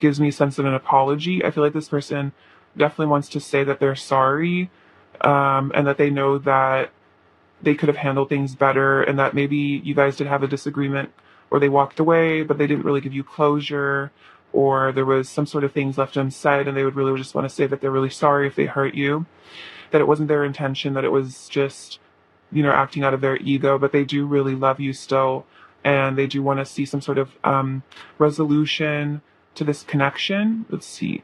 gives me a sense of an apology. I feel like this person definitely wants to say that they're sorry, and that they know that they could have handled things better, and that maybe you guys did have a disagreement or they walked away, but they didn't really give you closure, or there was some sort of things left unsaid, and they would really just want to say that they're really sorry if they hurt you, that it wasn't their intention, that it was just, acting out of their ego, but they do really love you still, and they do want to see some sort of resolution to this connection. Let's see.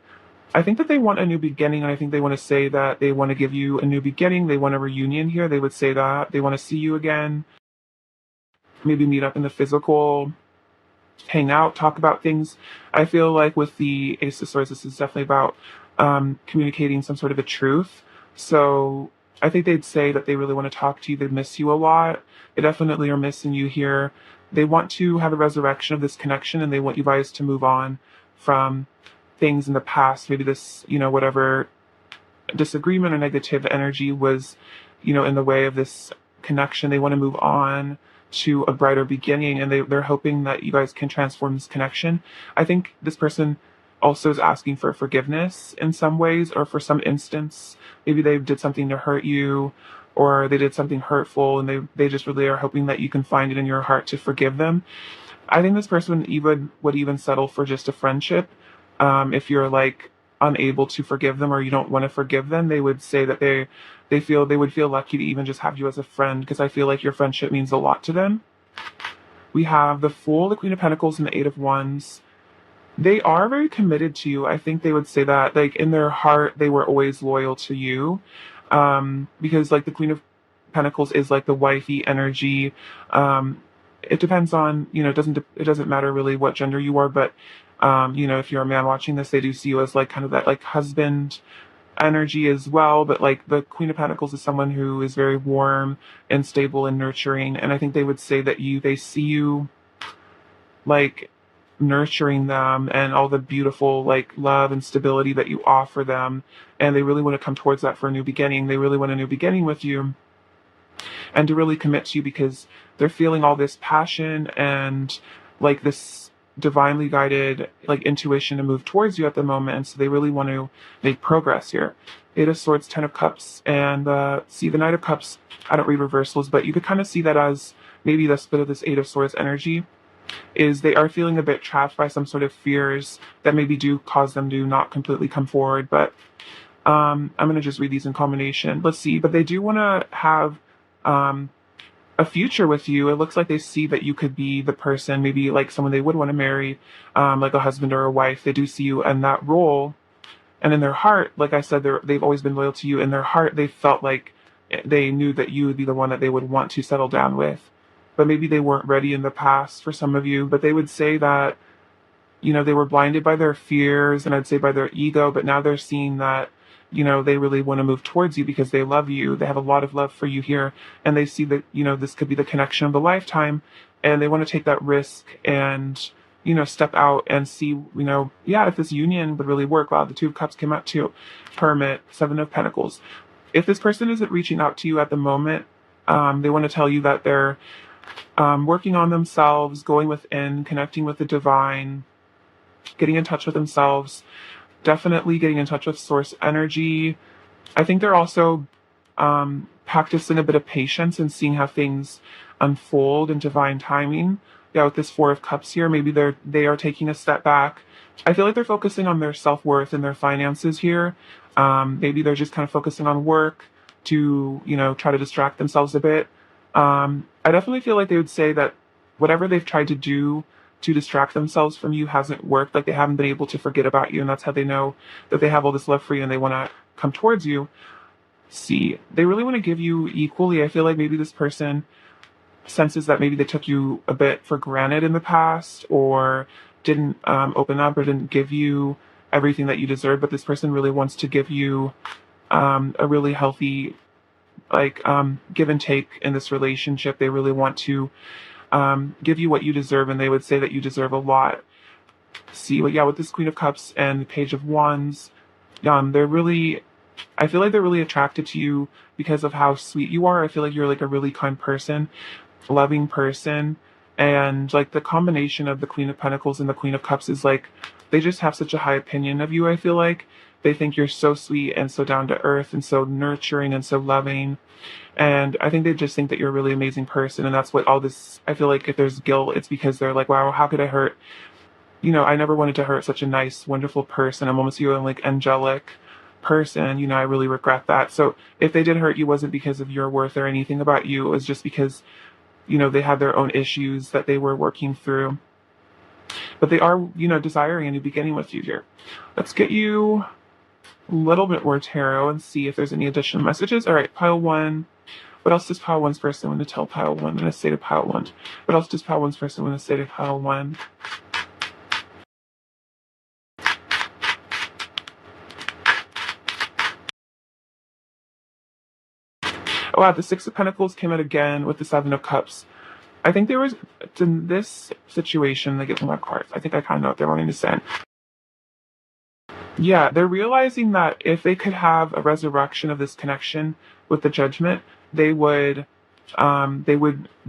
I think that they want a new beginning, and I think they want to say that they want to give you a new beginning. They want a reunion here. They would say that. They want to see you again, maybe meet up in the physical, hang out, talk about things. I feel like with the Ace of Swords, this is definitely about communicating some sort of a truth. So I think they'd say that they really want to talk to you. They miss you a lot. They definitely are missing you here. They want to have a resurrection of this connection, and they want you guys to move on from things in the past. Maybe this, whatever disagreement or negative energy was, in the way of this connection. They want to move on to a brighter beginning, and they're hoping that you guys can transform this connection. I think this person also is asking for forgiveness in some ways, or for some instance, maybe they did something to hurt you, or they did something hurtful, and they just really are hoping that you can find it in your heart to forgive them. I think this person even would even settle for just a friendship. If you're like unable to forgive them, or you don't want to forgive them, they would say that they would feel lucky to even just have you as a friend, because I feel like your friendship means a lot to them. We have the Fool, the Queen of Pentacles, and the Eight of Wands. They are very committed to you. I think they would say that, like, in their heart, they were always loyal to you. Because like the Queen of Pentacles is like the wifey energy. It depends on, it doesn't matter really what gender you are, but if you're a man watching this, they do see you as like kind of that like husband energy as well. But like the Queen of Pentacles is someone who is very warm and stable and nurturing, and I think they would say that they see you like nurturing them and all the beautiful like love and stability that you offer them, and they really want to come towards that for a new beginning. They really want a new beginning with you, and to really commit to you, because they're feeling all this passion and like this divinely guided like intuition to move towards you at the moment. And so they really want to make progress here. Eight of Swords, Ten of Cups, and see the Knight of Cups. I don't read reversals, but you could kind of see that as maybe the split of this Eight of Swords energy is they are feeling a bit trapped by some sort of fears that maybe do cause them to not completely come forward. But I'm going to just read these in combination. Let's see. But they do want to have a future with you. It looks like they see that you could be the person, maybe like someone they would want to marry, like a husband or a wife. They do see you in that role. And in their heart, like I said, they've always been loyal to you. In their heart, they felt like they knew that you would be the one that they would want to settle down with. But maybe they weren't ready in the past for some of you. But they would say that, they were blinded by their fears, and I'd say by their ego. But now they're seeing that, they really want to move towards you because they love you. They have a lot of love for you here. And they see that, this could be the connection of a lifetime. And they want to take that risk and, step out and see, if this union would really work. Wow, the Two of Cups came out too. Hermit, Seven of Pentacles. If this person isn't reaching out to you at the moment, they want to tell you that they're working on themselves, going within, connecting with the divine, getting in touch with themselves, definitely getting in touch with source energy. I think they're also practicing a bit of patience and seeing how things unfold in divine timing. Yeah, with this Four of Cups here, maybe they are taking a step back. I feel like they're focusing on their self-worth and their finances here. Maybe they're just kind of focusing on work to, try to distract themselves a bit. I definitely feel like they would say that whatever they've tried to do to distract themselves from you hasn't worked. Like they haven't been able to forget about you, and that's how they know that they have all this love for you and they want to come towards you. See, they really want to give you equally. I feel like maybe this person senses that maybe they took you a bit for granted in the past, or didn't open up, or didn't give you everything that you deserve. But this person really wants to give you a really healthy give and take in this relationship. They really want to give you what you deserve, and they would say that you deserve a lot. See, but yeah, with this Queen of Cups and the Page of Wands, I feel like they're really attracted to you because of how sweet you are. I feel like you're like a really kind person, loving person, and like the combination of the Queen of Pentacles and the Queen of Cups is like they just have such a high opinion of you, I feel like. They think you're so sweet and so down to earth and so nurturing and so loving. And I think they just think that you're a really amazing person. And that's what all this, I feel like if there's guilt, it's because they're like, wow, how could I hurt? I never wanted to hurt such a nice, wonderful person. I'm almost feeling like angelic person. I really regret that. So if they did hurt you, it wasn't because of your worth or anything about you. It was just because, they had their own issues that they were working through. But they are, desiring a new beginning with you here. Let's get you a little bit more tarot and see if there's any additional messages. All right, pile one. What else does pile one's person want to tell pile one in a state of pile one? What else does pile one's person want to say to pile one? Oh, wow, the Six of Pentacles came out again with the Seven of Cups. I think there was, in this situation, they get my cards. I think I kind of know what they're wanting to send. Yeah, they're realizing that if they could have a resurrection of this connection with the Judgment, they would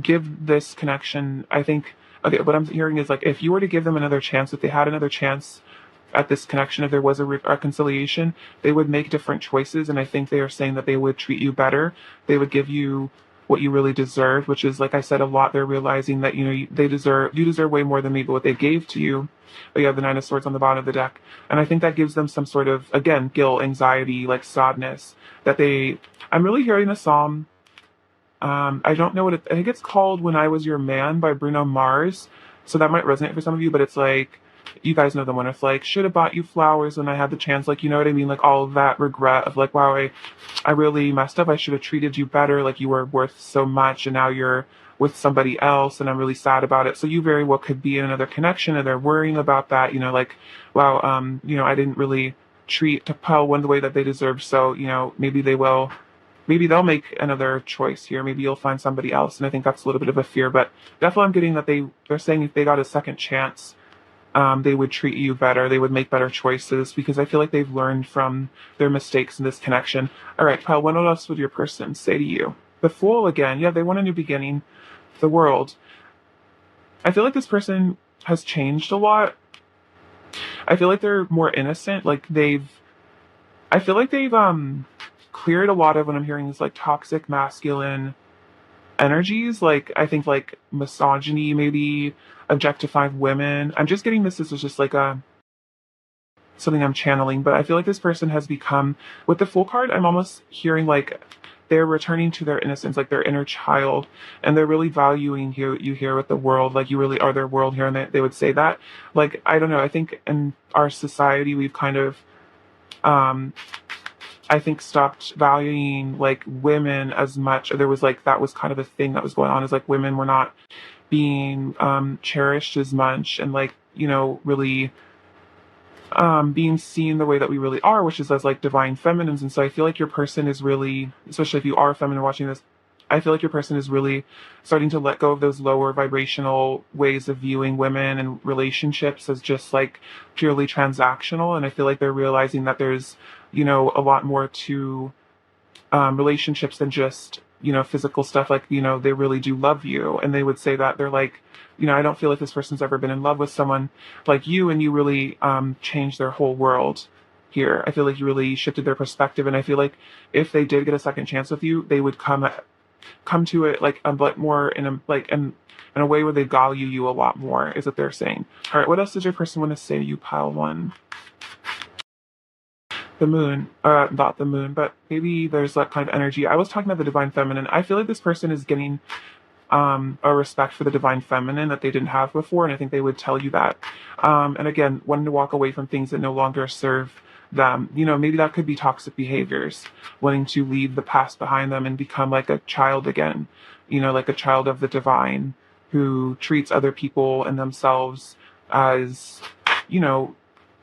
give this connection, I think, okay, what I'm hearing is like, if you were to give them another chance, if they had another chance at this connection, if there was a reconciliation, they would make different choices. And I think they are saying that they would treat you better. They would give you what you really deserve, which is, like I said, a lot. They're realizing that, you deserve way more than maybe what they gave to you. But you have the Nine of Swords on the bottom of the deck. And I think that gives them some sort of, again, guilt, anxiety, like sadness I'm really hearing the Psalm. I don't know I think it's called When I Was Your Man by Bruno Mars. So that might resonate for some of you, but it's like, you guys know the one. It's like, should have bought you flowers when I had the chance. Like, you know what I mean? Like all of that regret of like, wow, I really messed up. I should have treated you better. Like you were worth so much and now you're with somebody else and I'm really sad about it. So you very well could be in another connection and they're worrying about that, like, wow, I didn't really treat Pile one the way that they deserve. So, maybe they'll make another choice here. Maybe you'll find somebody else. And I think that's a little bit of a fear, but definitely I'm getting that they're saying if they got a second chance, they would treat you better. They would make better choices because I feel like they've learned from their mistakes in this connection. All right, Pile, what else would your person say to you? The Fool again. Yeah, they want a new beginning. The World. I feel like this person has changed a lot. I feel like they're more innocent. I feel like they've cleared a lot of what I'm hearing is like toxic masculine energies. Like I think like misogyny, maybe objectifying women. I'm just getting this as just like something I'm channeling, but I feel like this person has become, with the Fool card, I'm almost hearing like they're returning to their innocence, like their inner child, and they're really valuing you here with the world, like you really are their world here, and they would say that. Like, I don't know, I think in our society we've kind of, I think, stopped valuing like women as much. There was like, that was kind of a thing that was going on, is like women were not being cherished as much and like, really being seen the way that we really are, which is as like divine feminines. And so I feel like your person is really, especially if you are feminine watching this, I feel like your person is really starting to let go of those lower vibrational ways of viewing women and relationships as just like purely transactional. And I feel like they're realizing that there's, a lot more to relationships than just, physical stuff. Like, they really do love you. And they would say that they're like, I don't feel like this person's ever been in love with someone like you, and you really changed their whole world here. I feel like you really shifted their perspective, and I feel like if they did get a second chance with you, they would come to it like a bit more in a way where they value you a lot more, is what they're saying. All right, what else does your person want to say to you, Pile one? The Moon, not the Moon, but maybe there's that kind of energy. I was talking about the divine feminine. I feel like this person is getting a respect for the divine feminine that they didn't have before, and I think they would tell you that. And again, wanting to walk away from things that no longer serve them. Maybe that could be toxic behaviors, wanting to leave the past behind them and become like a child again, like a child of the divine who treats other people and themselves as,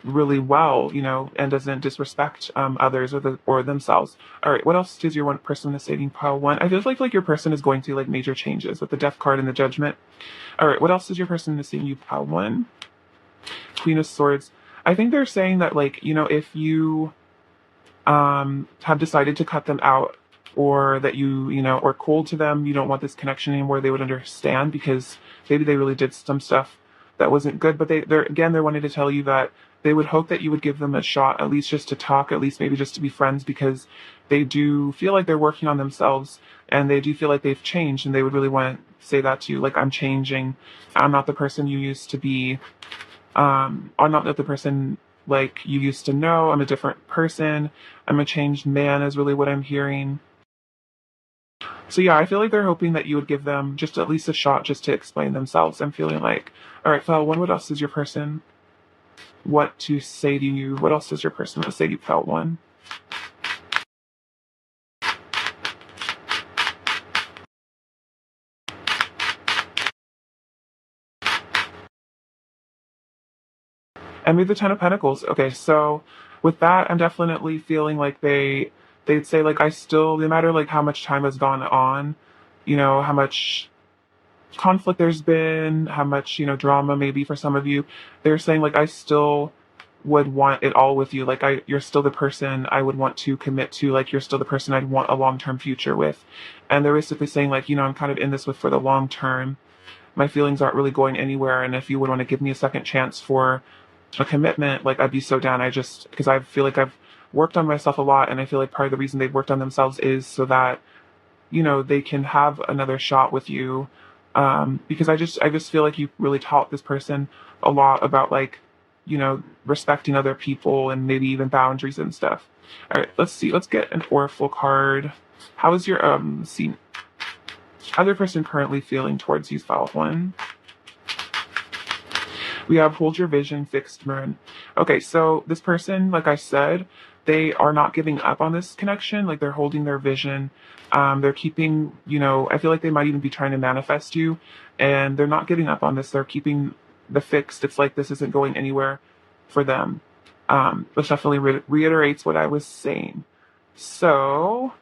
really well, and doesn't disrespect others or themselves. All right, what else does your one person in the saving pile want? I feel like your person is going through like major changes with the Death card and the Judgment. All right, what else does your person in the saving pile want? Queen of Swords. I think they're saying that like, if you have decided to cut them out, or that or cold to them, you don't want this connection anymore, they would understand, because maybe they really did some stuff that wasn't good, but they're wanting to tell you that they would hope that you would give them a shot, at least just to talk, at least maybe just to be friends, because they do feel like they're working on themselves and they do feel like they've changed, and they would really want to say that to you, like, I'm changing. I'm not the person you used to be. I'm not the person like you used to know. I'm a different person. I'm a changed man is really what I'm hearing. So yeah, I feel like they're hoping that you would give them just at least a shot just to explain themselves. I'm feeling like, all right, file one, what else does your person what to say to you? What else does your person want to say to you, felt one? And maybe the Ten of Pentacles. Okay, so with that, I'm definitely feeling like they'd say like I still, no matter like how much time has gone on, how much conflict there's been, how much, drama maybe for some of you, they're saying like I still would want it all with you. Like you're still the person I would want to commit to, like you're still the person I'd want a long-term future with. And they're basically saying like, I'm kind of in this with for the long term. My feelings aren't really going anywhere, and if you would want to give me a second chance for a commitment, like I'd be so down. I just because I feel like I've worked on myself a lot, and I feel like part of the reason they've worked on themselves is so that they can have another shot with you. Because I just feel like you really taught this person a lot about like, respecting other people and maybe even boundaries and stuff. All right, let's see. Let's get an oracle card. How is your other person currently feeling towards you, file one? We have hold your vision, fixed moon. Okay, so this person, like I said, they are not giving up on this connection. Like they're holding their vision. They're keeping, I feel like they might even be trying to manifest you, and they're not giving up on this. They're keeping the fixed. It's like this isn't going anywhere for them. Which definitely reiterates what I was saying. So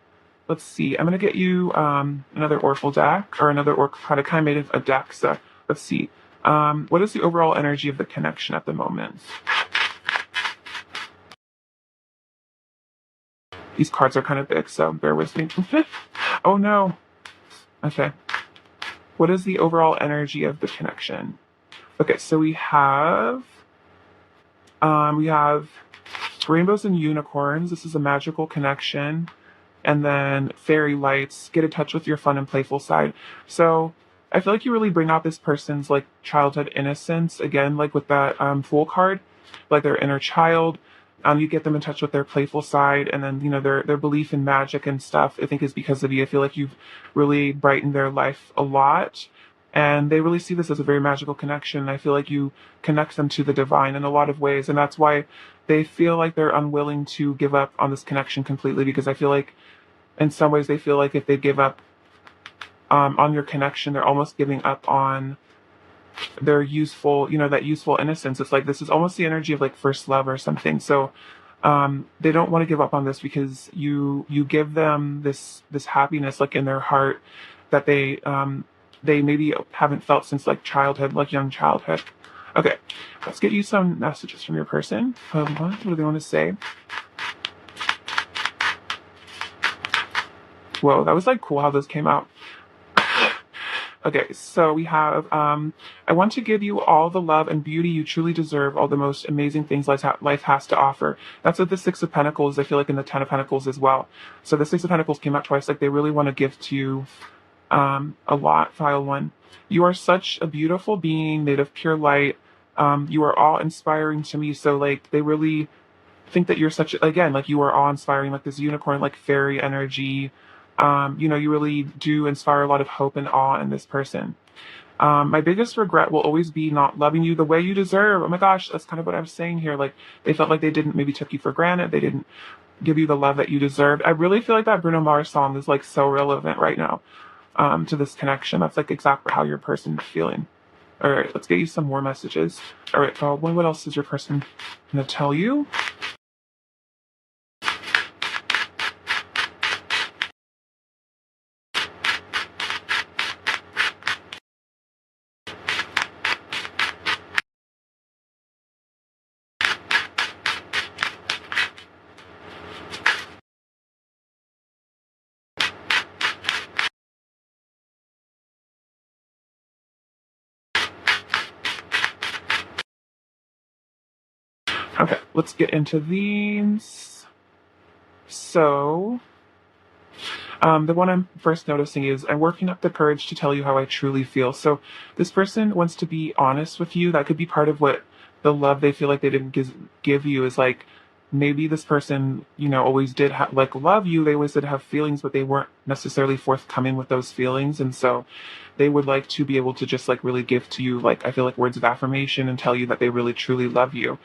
let's see. I'm gonna get you another oracle deck or another oracle card. I kind of made a deck. So let's see. What is the overall energy of the connection at the moment? These cards are kind of big, so bear with me. Oh no. Okay. What is the overall energy of the connection? Okay, so we have rainbows and unicorns. This is a magical connection. And then fairy lights, get in touch with your fun and playful side. So I feel like you really bring out this person's like childhood innocence again, like with that Fool card, like their inner child. You get them in touch with their playful side, and then their belief in magic and stuff. I think is because of you. I feel like you've really brightened their life a lot, and they really see this as a very magical connection. I feel like you connect them to the divine in a lot of ways, and that's why they feel like they're unwilling to give up on this connection completely. Because I feel like in some ways they feel like if they give up on your connection, they're almost giving up on their useful, that useful innocence. It's like this is almost the energy of like first love or something. So they don't want to give up on this because you give them this happiness like in their heart that they maybe haven't felt since like childhood, like young childhood. Okay, let's get you some messages from your person. What do they want to say? Whoa, that was like cool how those came out. Okay, so we have, I want to give you all the love and beauty you truly deserve, all the most amazing things life has to offer. That's what the Six of Pentacles, I feel like in the Ten of Pentacles as well. So the Six of Pentacles came out twice, like they really want to give to you a lot, file one. You are such a beautiful being made of pure light. You are awe-inspiring to me, so like they really think that you're such again like you are awe-inspiring, like this unicorn like fairy energy. You really do inspire a lot of hope and awe in this person. My biggest regret will always be not loving you the way you deserve. Oh my gosh, that's kind of what I was saying here. Like they felt like they didn't maybe took you for granted. They didn't give you the love that you deserved. I really feel like that Bruno Mars song is like so relevant right now to this connection. That's like exactly how your person is feeling. All right, let's get you some more messages. All right, what else is your person gonna tell you? let's get into these. So, the one I'm first noticing is I'm working up the courage to tell you how I truly feel. So this person wants to be honest with you. That could be part of what the love they feel like they didn't give you is like maybe this person, always did like love you. They always did have feelings, but they weren't necessarily forthcoming with those feelings. And so they would like to be able to just like really give to you, like, I feel like words of affirmation and tell you that they really truly love you.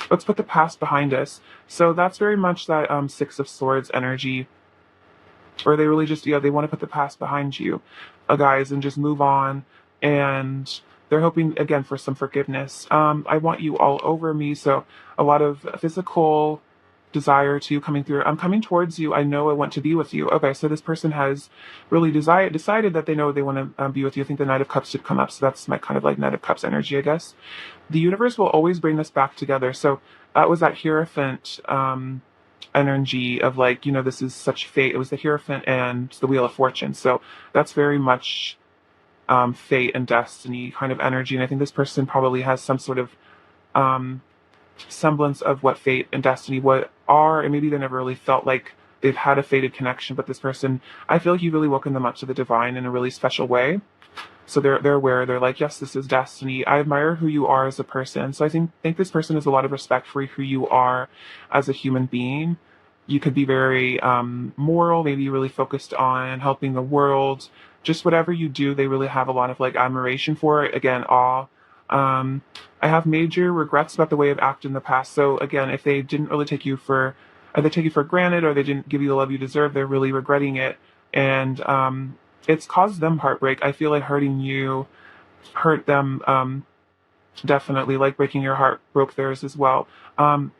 Let's put the past behind us. So that's very much that Six of Swords energy, or they really just, they want to put the past behind you, guys, and just move on. And they're hoping again for some forgiveness. I want you all over me. So a lot of physical desire to coming through. I'm coming towards you. I know I want to be with you. Okay, so this person has really decided that they know they want to be with you. I think the Knight of Cups did come up, so that's my kind of like Knight of Cups energy, I guess. The universe will always bring us back together. So that was that Hierophant energy of like, this is such fate. It was the Hierophant and the Wheel of Fortune. So that's very much fate and destiny kind of energy. And I think this person probably has some sort of um, semblance of what fate and destiny what are, and maybe they never really felt like they've had a fated connection. But this person, I feel like you really woken them up to the divine in a really special way. So they're aware. They're like, yes, this is destiny. I admire who you are as a person. So I think this person has a lot of respect for who you are as a human being. You could be very moral, maybe really focused on helping the world. Just whatever you do, they really have a lot of like admiration for it. Again, awe. I have major regrets about the way I've acted in the past. So again, if they didn't really take you for, or they take you for granted, or they didn't give you the love you deserve, they're really regretting it. And it's caused them heartbreak. I feel like hurting you hurt them definitely, like breaking your heart broke theirs as well,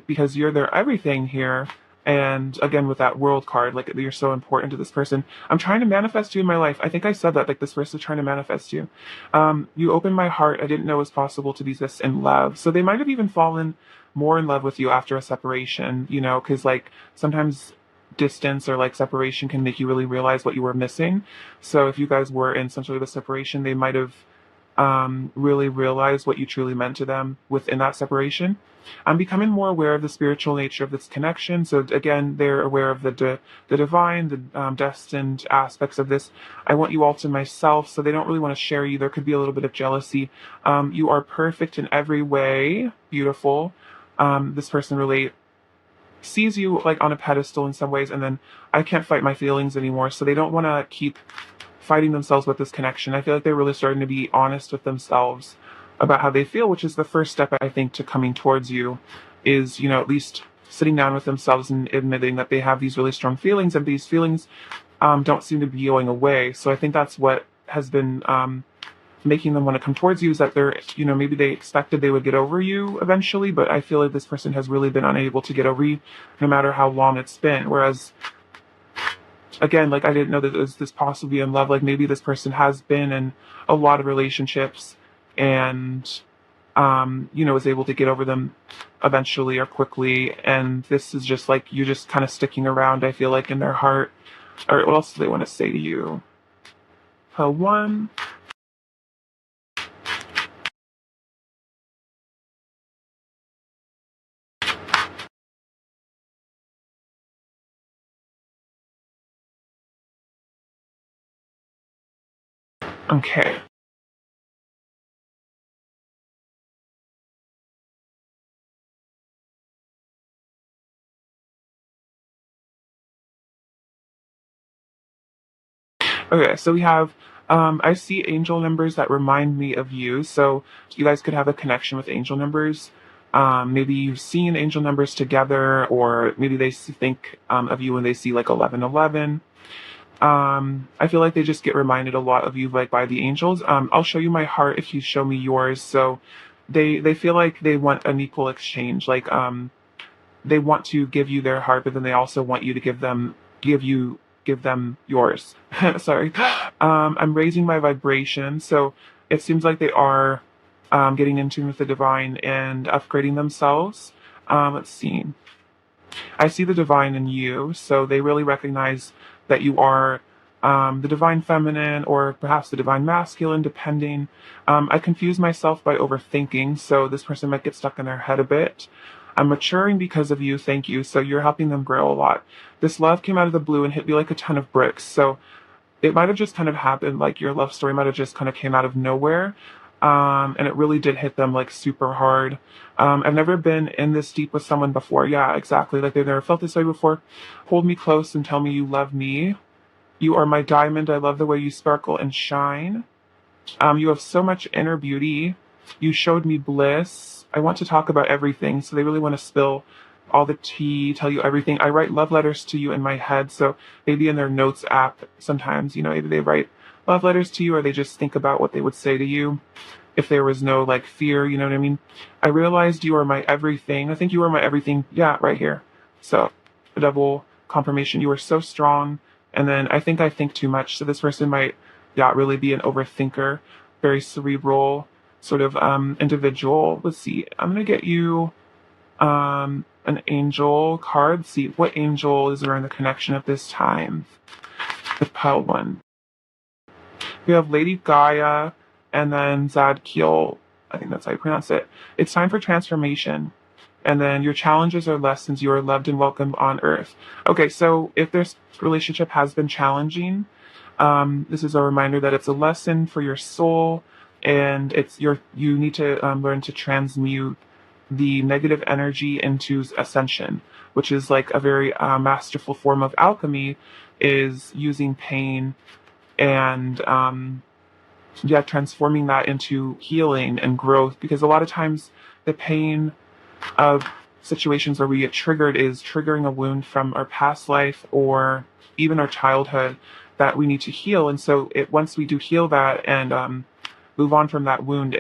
because you're their everything here. And again, with that world card, like you're so important to this person. I'm trying to manifest you in my life. I think I said that, like this person is trying to manifest you. You opened my heart. I didn't know it was possible to be this in love. So they might have even fallen more in love with you after a separation, because like sometimes distance or like separation can make you really realize what you were missing. So if you guys were in some sort of a separation, they might have really realized what you truly meant to them within that separation. I'm becoming more aware of the spiritual nature of this connection. So again, they're aware of the divine, the destined aspects of this. I want you all to myself, so they don't really want to share you. There could be a little bit of jealousy. You are perfect in every way, beautiful. This person really sees you like on a pedestal in some ways, and then I can't fight my feelings anymore. So they don't want to keep fighting themselves with this connection. I feel like they're really starting to be honest with themselves about how they feel, which is the first step, I think, to coming towards you is, at least sitting down with themselves and admitting that they have these really strong feelings, and these feelings don't seem to be going away. So I think that's what has been making them want to come towards you, is that they're, maybe they expected they would get over you eventually, but I feel like this person has really been unable to get over you no matter how long it's been. Whereas again, like I didn't know that this possibly in love. Like maybe this person has been in a lot of relationships and was able to get over them eventually or quickly. And this is just like you just kind of sticking around, I feel like, in their heart. All right, what else do they want to say to you? One. Okay. Okay, so we have I see angel numbers that remind me of you. So you guys could have a connection with angel numbers. Maybe you've seen angel numbers together, or maybe they think of you when they see like 1111. I feel like they just get reminded a lot of you, like by the angels. I'll show you my heart if you show me yours. So they feel like they want an equal exchange. Like they want to give you their heart, but then they also want you to give them yours. Sorry. I'm raising my vibration, so it seems like they are getting in tune with the divine and upgrading themselves. Let's see. I see the divine in you, so they really recognize that you are the divine feminine, or perhaps the divine masculine, depending. I confuse myself by overthinking, so this person might get stuck in their head a bit. I'm maturing because of you. Thank you. So you're helping them grow a lot. This love came out of the blue and hit me like a ton of bricks. So it might have just kind of happened, like your love story might have just kind of came out of nowhere. And it really did hit them like super hard. I've never been in this deep with someone before. Yeah, exactly. Like they've never felt this way before. Hold me close and tell me you love me. You are my diamond. I love the way you sparkle and shine. You have so much inner beauty. You showed me bliss. I want to talk about everything. So they really want to spill all the tea, tell you everything. I write love letters to you in my head. So maybe in their notes app, sometimes, maybe they write love letters to you or they just think about what they would say to you if there was no like fear, you know what I mean? I realized you are my everything. I think you are my everything. Yeah, right here. So a double confirmation. You are so strong. And then I think too much. So this person might, yeah, really be an overthinker, very cerebral sort of individual. Let's see. I'm gonna get you an angel card. See what angel is around the connection at this time. The pile one. We have Lady Gaia and then Zadkiel. I think that's how you pronounce it. It's time for transformation. And then your challenges are lessons. You are loved and welcomed on earth. Okay, so if this relationship has been challenging, this is a reminder that it's a lesson for your soul, and you need to learn to transmute the negative energy into ascension, which is like a very masterful form of alchemy, is using pain and yeah, transforming that into healing and growth. Because a lot of times the pain of situations where we get triggered is triggering a wound from our past life or even our childhood that we need to heal. And so once we do heal that and move on from that wound,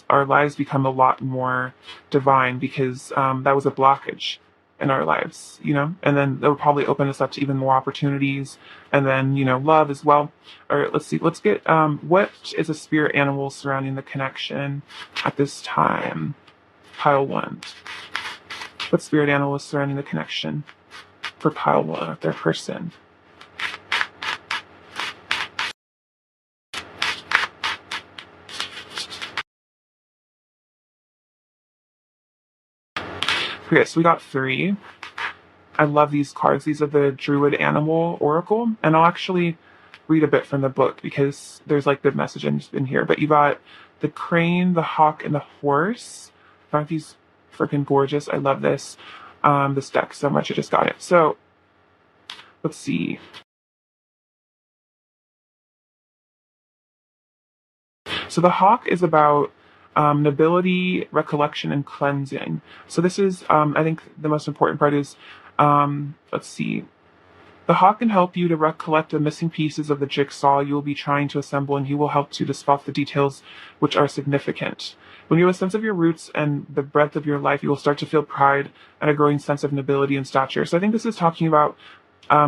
our lives become a lot more divine because that was a blockage in our lives, and then that would probably open us up to even more opportunities and then, love as well. All right, let's see. Let's get, what is a spirit animal surrounding the connection at this time? Pile one. What spirit animal is surrounding the connection for pile one, their person? Okay, so we got 3. I love these cards. These are the Druid Animal Oracle, and I'll actually read a bit from the book because there's like good message in here. But you got the crane, the hawk, and the horse. Aren't these freaking gorgeous? I love this deck so much. I just got it. So let's see. So the hawk is about nobility, recollection, and cleansing. So this is, I think the most important part is, let's see. The hawk can help you to recollect the missing pieces of the jigsaw you will be trying to assemble, and he will help to spot the details which are significant. When you have a sense of your roots and the breadth of your life, you will start to feel pride and a growing sense of nobility and stature. So I think this is talking about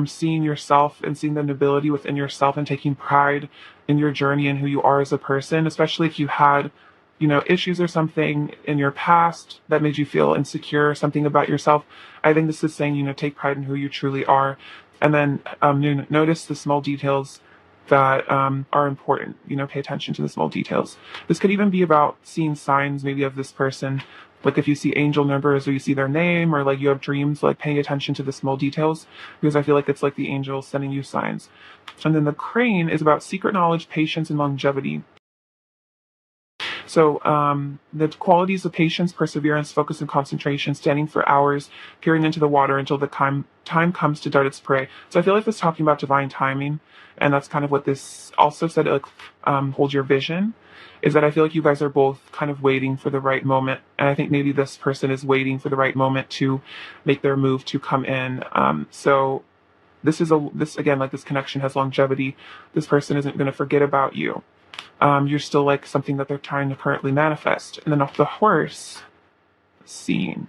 seeing yourself and seeing the nobility within yourself and taking pride in your journey and who you are as a person, especially if you had, issues or something in your past that made you feel insecure, something about yourself. I think this is saying, take pride in who you truly are. And then notice the small details that are important. Pay attention to the small details. This could even be about seeing signs maybe of this person. Like if you see angel numbers or you see their name or like you have dreams, like paying attention to the small details because I feel like it's like the angels sending you signs. And then the crane is about secret knowledge, patience, and longevity. So the qualities of patience, perseverance, focus, and concentration, standing for hours, peering into the water until the time comes to dart its prey. So I feel like this is talking about divine timing, and that's kind of what this also said, like hold your vision, is that I feel like you guys are both kind of waiting for the right moment. And I think maybe this person is waiting for the right moment to make their move to come in. So this again, like this connection has longevity. This person isn't going to forget about you. You're still like something that they're trying to currently manifest. And then off the horse, scene.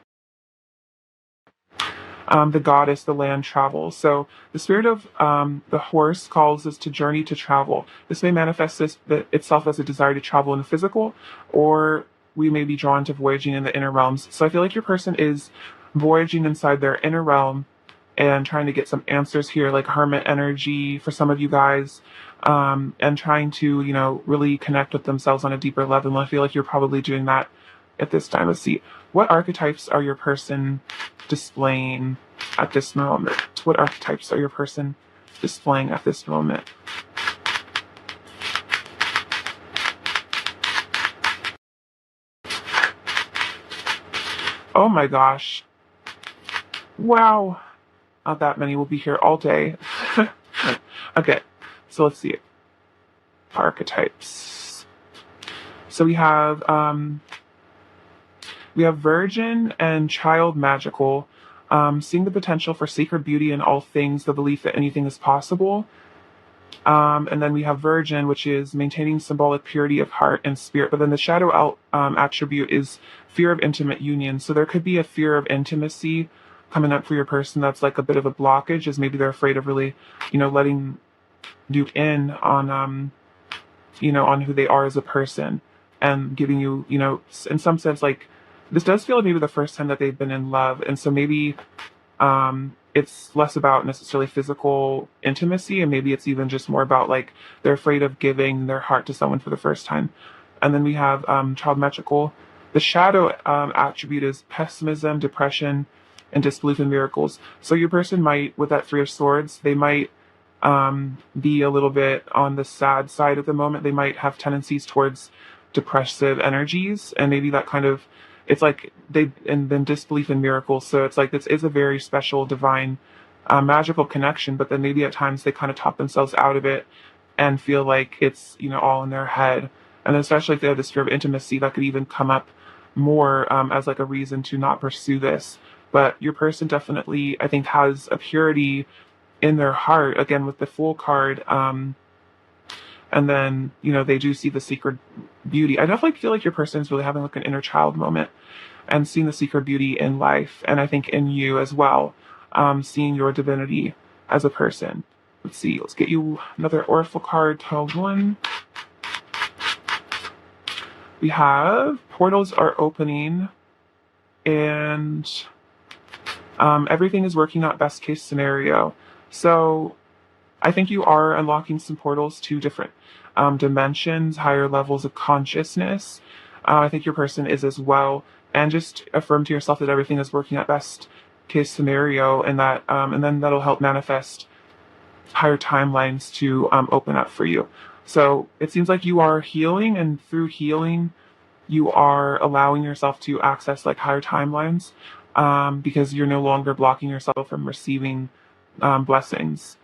The goddess, the land travels. So the spirit of the horse calls us to journey to travel. This may manifest itself as a desire to travel in the physical, or we may be drawn to voyaging in the inner realms. So I feel like your person is voyaging inside their inner realm and trying to get some answers here, like hermit energy for some of you guys, and trying to, really connect with themselves on a deeper level. And I feel like you're probably doing that at this time. Let's see. What archetypes are your person displaying at this moment? What archetypes are your person displaying at this moment? Oh my gosh. Wow. Not that many will be here all day. Okay, so let's see. Archetypes. So we have Virgin and Child Magical, seeing the potential for sacred beauty in all things, the belief that anything is possible. And then we have Virgin, which is maintaining symbolic purity of heart and spirit. But then the shadow attribute is fear of intimate union. So there could be a fear of intimacy coming up for your person that's like a bit of a blockage, is maybe they're afraid of really, letting you in on, on who they are as a person, and giving you, in some sense, like, this does feel like maybe the first time that they've been in love. And so maybe it's less about necessarily physical intimacy, and maybe it's even just more about like they're afraid of giving their heart to someone for the first time. And then we have Child Magical. The shadow attribute is pessimism, depression, and disbelief in miracles. So your person might, with that Three of Swords, they might be a little bit on the sad side at the moment. They might have tendencies towards depressive energies, and maybe that kind of, it's like and then disbelief in miracles. So it's like this is a very special, divine, magical connection, but then maybe at times they kind of talk themselves out of it and feel like it's, all in their head. And especially if they have this fear of intimacy, that could even come up more as like a reason to not pursue this. But your person definitely, I think, has a purity in their heart, again, with the Fool card. And then, they do see the secret beauty. I definitely feel like your person is really having like an inner child moment and seeing the secret beauty in life. And I think in you as well, seeing your divinity as a person. Let's see, let's get you another Oracle card, tiled one. We have portals are opening, and everything is working out best case scenario. So I think you are unlocking some portals to different dimensions, higher levels of consciousness. I think your person is as well. And just affirm to yourself that everything is working at best case scenario, and that, and then that'll help manifest higher timelines to open up for you. So it seems like you are healing, and through healing, you are allowing yourself to access like higher timelines, because you're no longer blocking yourself from receiving blessings.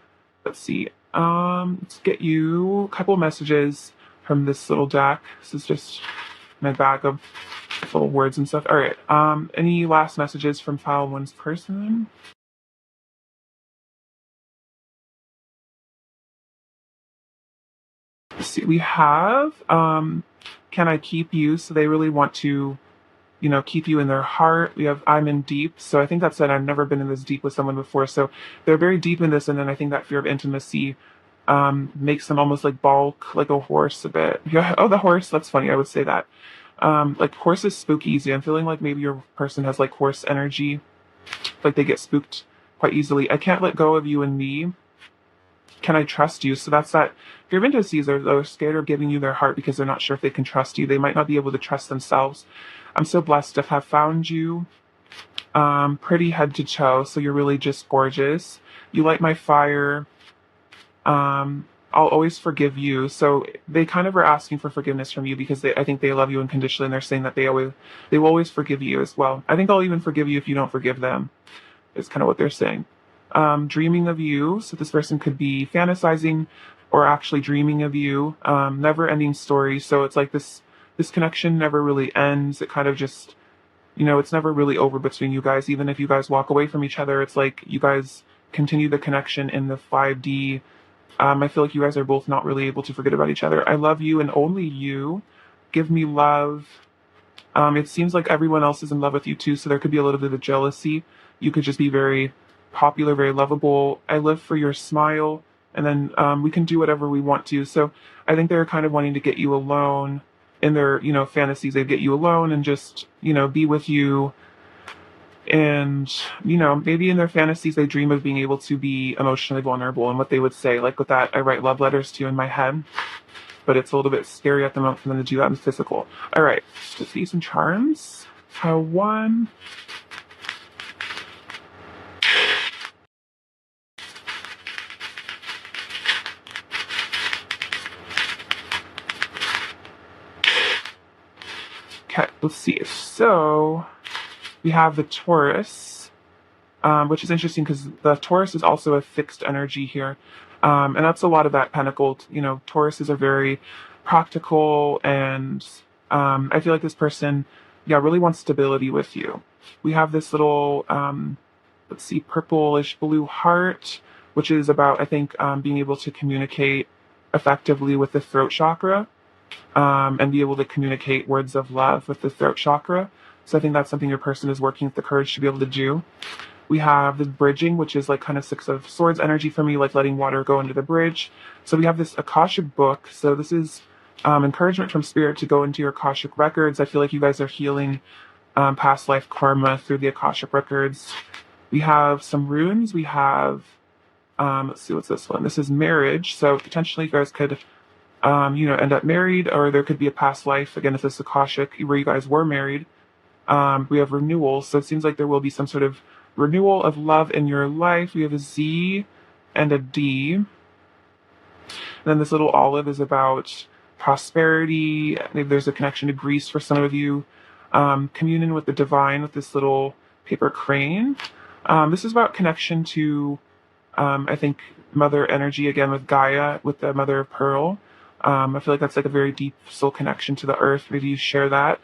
Let's see. Let's get you a couple messages from this little deck. This is just my bag of full of words and stuff. All right. Any last messages from File One's person? Let's see. We have Can I Keep You? So they really want to, keep you in their heart. We have I'm in deep. So I think that's it. I've never been in this deep with someone before. So they're very deep in this. And then I think that fear of intimacy makes them almost like balk, like a horse a bit. Yeah. Oh, the horse. That's funny. I would say that. Like horses spook easy. I'm feeling like maybe your person has like horse energy. Like they get spooked quite easily. I can't let go of you and me. Can I trust you? So that's that. Fear of intimacy, they're scared of giving you their heart because they're not sure if they can trust you. They might not be able to trust themselves. I'm so blessed to have found you. Pretty head to toe. So you're really just gorgeous. You light my fire. I'll always forgive you. So they kind of are asking for forgiveness from you because I think they love you unconditionally, and they're saying that they will always forgive you as well. I think I'll even forgive you if you don't forgive them. Is kind of what they're saying. Dreaming of you. So this person could be fantasizing or actually dreaming of you. Never ending story. So it's like this connection never really ends. It kind of just, it's never really over between you guys. Even if you guys walk away from each other, it's like you guys continue the connection in the 5D. I feel like you guys are both not really able to forget about each other. I love you and only you. Give me love. It seems like everyone else is in love with you too, so there could be a little bit of jealousy. You could just be very popular, very lovable. I live for your smile, and then we can do whatever we want to. So I think they're kind of wanting to get you alone in their, fantasies. They get you alone and just, be with you. And, maybe in their fantasies, they dream of being able to be emotionally vulnerable. And what they would say, like with that, I write love letters to you in my head. But it's a little bit scary at the moment for them to do that in physical. All right, just see some charms. Pile 1. Okay, let's see. So we have the Taurus, which is interesting because the Taurus is also a fixed energy here. And that's a lot of that pentacle. Tauruses are very practical, and I feel like this person, yeah, really wants stability with you. We have this little, let's see, purplish blue heart, which is about, I think, being able to communicate effectively with the throat chakra, and be able to communicate words of love with the throat chakra. So I think that's something your person is working with the courage to be able to do. We have the bridging, which is like kind of Six of Swords energy for me, like letting water go under the bridge. So we have this Akashic book. So this is encouragement from spirit to go into your Akashic records. I feel like you guys are healing past life karma through the Akashic records. We have some runes. We have, let's see, what's this one? This is marriage. So potentially you guys could, end up married, or there could be a past life. Again, if this is Akashic, where you guys were married. We have renewal. So it seems like there will be some sort of renewal of love in your life. We have a Z and a D. And then this little olive is about prosperity. Maybe there's a connection to Greece for some of you. Communion with the divine with this little paper crane. This is about connection to, I think, mother energy again with Gaia, with the mother of pearl. I feel like that's like a very deep soul connection to the earth. Maybe you share that.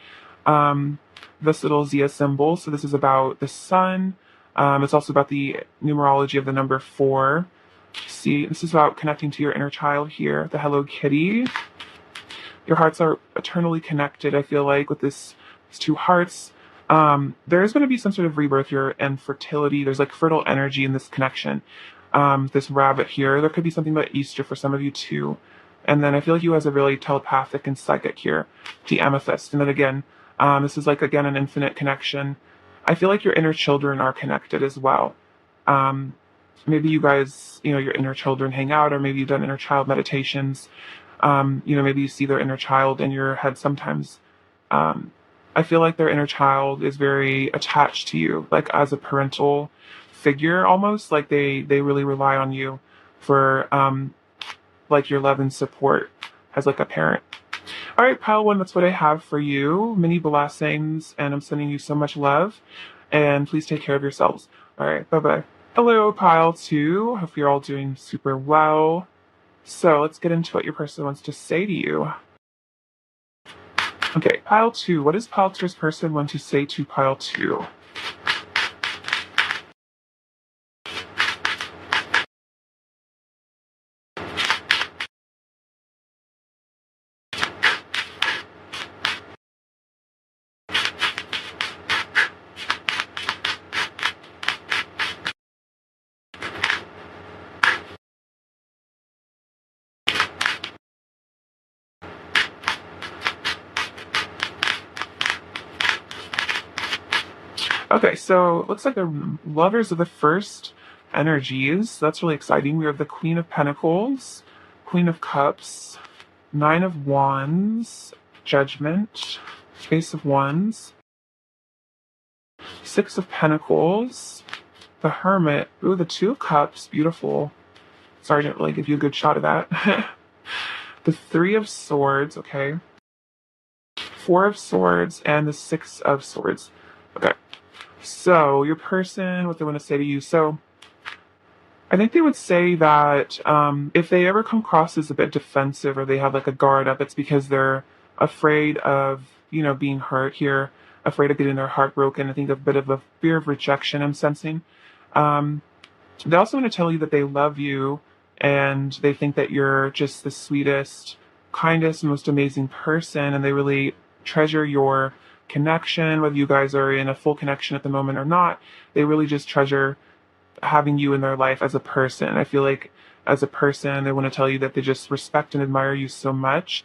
This little Zia symbol. So this is about the sun. It's also about the numerology of the number 4. See, this is about connecting to your inner child here, the Hello Kitty. Your hearts are eternally connected, I feel like, with these 2 hearts. There's going to be some sort of rebirth here and fertility. There's like fertile energy in this connection. This rabbit here. There could be something about Easter for some of you too. And then I feel like you guys are really telepathic and psychic here. The amethyst. And then again, this is like, again, an infinite connection. I feel like your inner children are connected as well. Maybe you guys, your inner children hang out, or maybe you've done inner child meditations. Maybe you see their inner child in your head sometimes. I feel like their inner child is very attached to you, like as a parental figure almost. Like they really rely on you for like your love and support as like a parent. All right, pile 1, that's what I have for you. Many blessings, and I'm sending you so much love. And please take care of yourselves. All right, bye-bye. Hello, pile 2. Hope you're all doing super well. So let's get into what your person wants to say to you. Okay, pile 2. What does pile 2's person want to say to pile 2? Okay, so it looks like the lovers of the first energies. That's really exciting. We have the Queen of Pentacles, Queen of Cups, 9 of Wands, Judgment, Ace of Wands, 6 of Pentacles, the Hermit. Ooh, the 2 of Cups, beautiful. Sorry, I didn't really give you a good shot of that. The 3 of Swords, okay. 4 of Swords, and the 6 of Swords. Okay. So, your person, what they want to say to you. So, I think they would say that if they ever come across as a bit defensive, or they have like a guard up, it's because they're afraid of, being hurt here, afraid of getting their heart broken. I think a bit of a fear of rejection I'm sensing. They also want to tell you that they love you, and they think that you're just the sweetest, kindest, most amazing person, and they really treasure your connection, whether you guys are in a full connection at the moment or not. They really just treasure having you in their life as a person. I feel like as a person, they want to tell you that they just respect and admire you so much.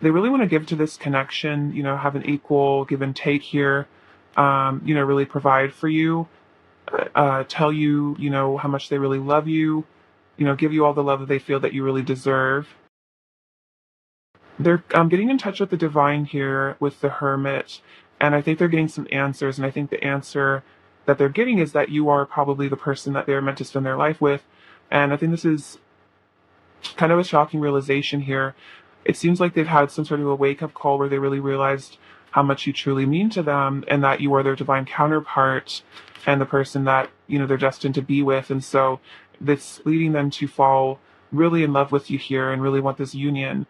They really want to give to this connection, have an equal give and take here, really provide for you, tell you, how much they really love you, give you all the love that they feel that you really deserve. They're getting in touch with the divine here with the Hermit, And I think they're getting some answers. And I think the answer that they're getting is that you are probably the person that they're meant to spend their life with. And I think this is kind of a shocking realization here. It seems like they've had some sort of a wake up call where they really realized how much you truly mean to them and that you are their divine counterpart and the person that, they're destined to be with. And so that's leading them to fall really in love with you here and really want this union.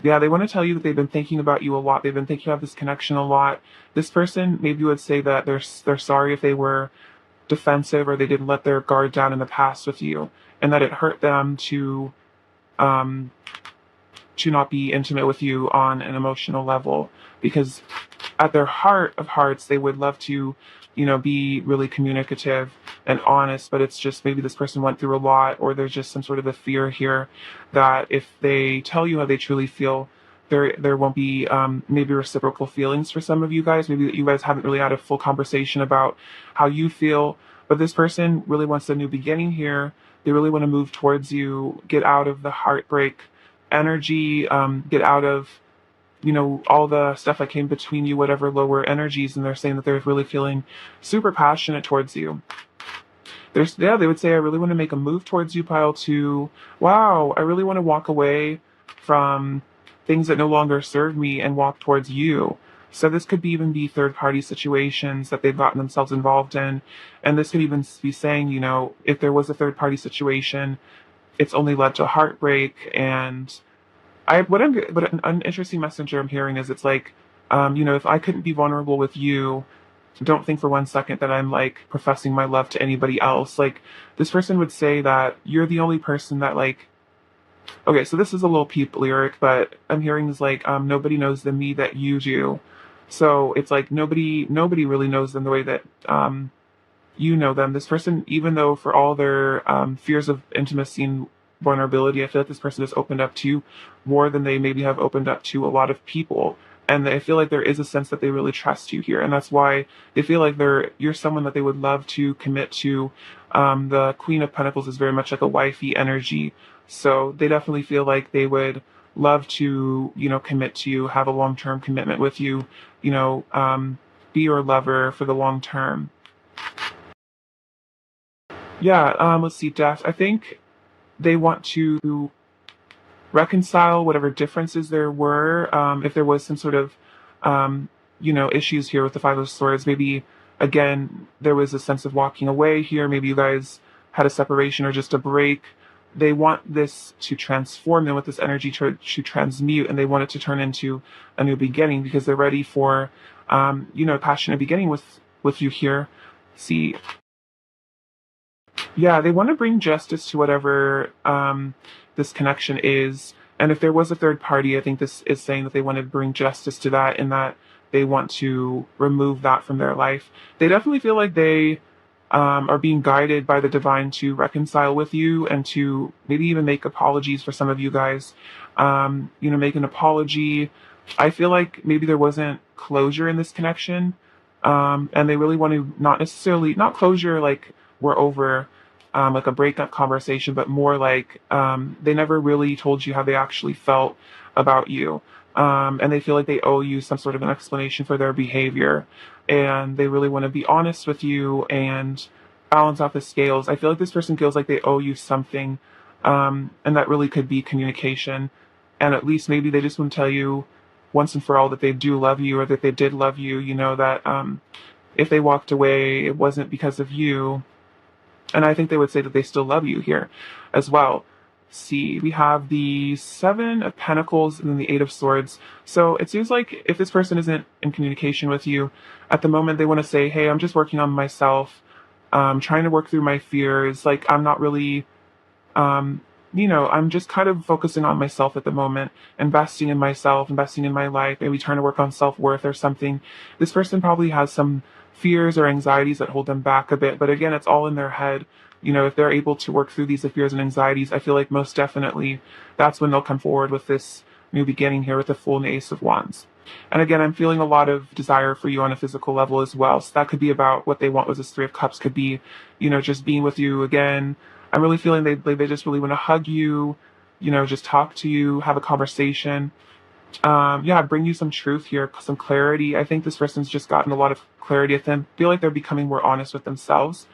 Yeah, they want to tell you that they've been thinking about you a lot. They've been thinking about this connection a lot. This person maybe would say that they're sorry if they were defensive or they didn't let their guard down in the past with you, and that it hurt them um, to not be intimate with you on an emotional level, because at their heart of hearts they would love to be really communicative and honest, but it's just maybe this person went through a lot, or there's just some sort of a fear here that if they tell you how they truly feel, there won't be maybe reciprocal feelings for some of you guys. Maybe that you guys haven't really had a full conversation about how you feel, but this person really wants a new beginning here. They really want to move towards you, get out of the heartbreak energy, get out of all the stuff that came between you, whatever lower energies, and they're saying that they're really feeling super passionate towards you. They would say, I really want to make a move towards you, pile two. Wow, I really want to walk away from things that no longer serve me and walk towards you. So this could even be third party situations that they've gotten themselves involved in. And this could even be saying, if there was a third party situation, it's only led to heartbreak. And what an interesting messenger I'm hearing is, it's like, if I couldn't be vulnerable with you, don't think for one second that I'm like professing my love to anybody else. Like, this person would say that you're the only person that, like, okay, so this is a little peep lyric, but I'm hearing is like, nobody knows the me that you do. So it's like nobody really knows them the way that you know them. This person, even though for all their fears of intimacy and vulnerability, I feel like this person has opened up to more than they maybe have opened up to a lot of people. And I feel like there is a sense that they really trust you here, and that's why they feel like you're someone that they would love to commit to. The Queen of Pentacles is very much like a wifey energy, so they definitely feel like they would love to, commit to you, have a long-term commitment with you, be your lover for the long term. Yeah, let's see, Death. I think they want to reconcile whatever differences there were. If there was some sort of, issues here with the Five of Swords, maybe again there was a sense of walking away here. Maybe you guys had a separation or just a break. They want this to transform them with this energy to transmute, and they want it to turn into a new beginning because they're ready for, a passionate beginning with you here. See, yeah, they want to bring justice to whatever this connection is. And if there was a third party, I think this is saying that they want to bring justice to that and that they want to remove that from their life. They definitely feel like they are being guided by the divine to reconcile with you and to maybe even make apologies for some of you guys. Make an apology. I feel like maybe there wasn't closure in this connection. And they really want to not closure like we're over, like a breakup conversation, but more like they never really told you how they actually felt about you. And they feel like they owe you some sort of an explanation for their behavior. And they really want to be honest with you and balance out the scales. I feel like this person feels like they owe you something. And that really could be communication. And at least maybe they just want to tell you once and for all that they do love you, or that they did love you, that if they walked away, it wasn't because of you. And I think they would say that they still love you here as well. See, we have the Seven of Pentacles and then the Eight of Swords. So it seems like if this person isn't in communication with you at the moment, they want to say, hey, I'm just working on myself, trying to work through my fears. Like, I'm not really, I'm just kind of focusing on myself at the moment, investing in myself, investing in my life, maybe trying to work on self-worth or something. This person probably has some fears or anxieties that hold them back a bit. But again, it's all in their head. If they're able to work through these fears and anxieties, I feel like most definitely that's when they'll come forward with this new beginning here with the Fool and the Ace of Wands. And again, I'm feeling a lot of desire for you on a physical level as well. So that could be about what they want with this Three of Cups, could be, just being with you again. I'm really feeling they just really want to hug you, just talk to you, have a conversation. Yeah, bring you some truth here, some clarity. I think this person's just gotten a lot of clarity with them. Feel like they're becoming more honest with themselves.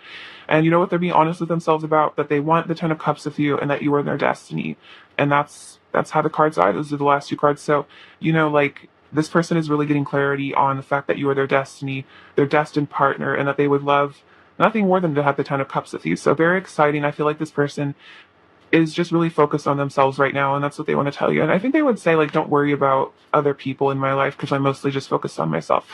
And you know what they're being honest with themselves about? That they want the Ten of Cups with you and that you are their destiny. And that's how the cards are. Those are the last two cards. So, like this person is really getting clarity on the fact that you are their destiny, their destined partner, and that they would love nothing more than to have the Ten of Cups with you. So very exciting. I feel like this person is just really focused on themselves right now, and that's what they want to tell you. And I think they would say, like, don't worry about other people in my life because I'm mostly just focused on myself.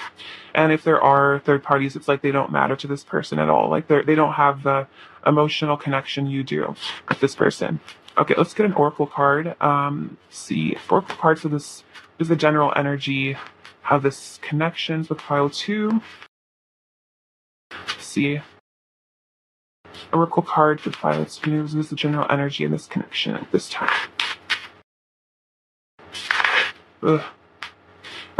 And if there are third parties, it's like they don't matter to this person at all. Like they don't have the emotional connection you do with this person. Okay, let's get an oracle card. See, oracle card for this is the general energy of this connections with pile two. See, oracle card for pilots. This is the general energy in this connection at this time. Ugh.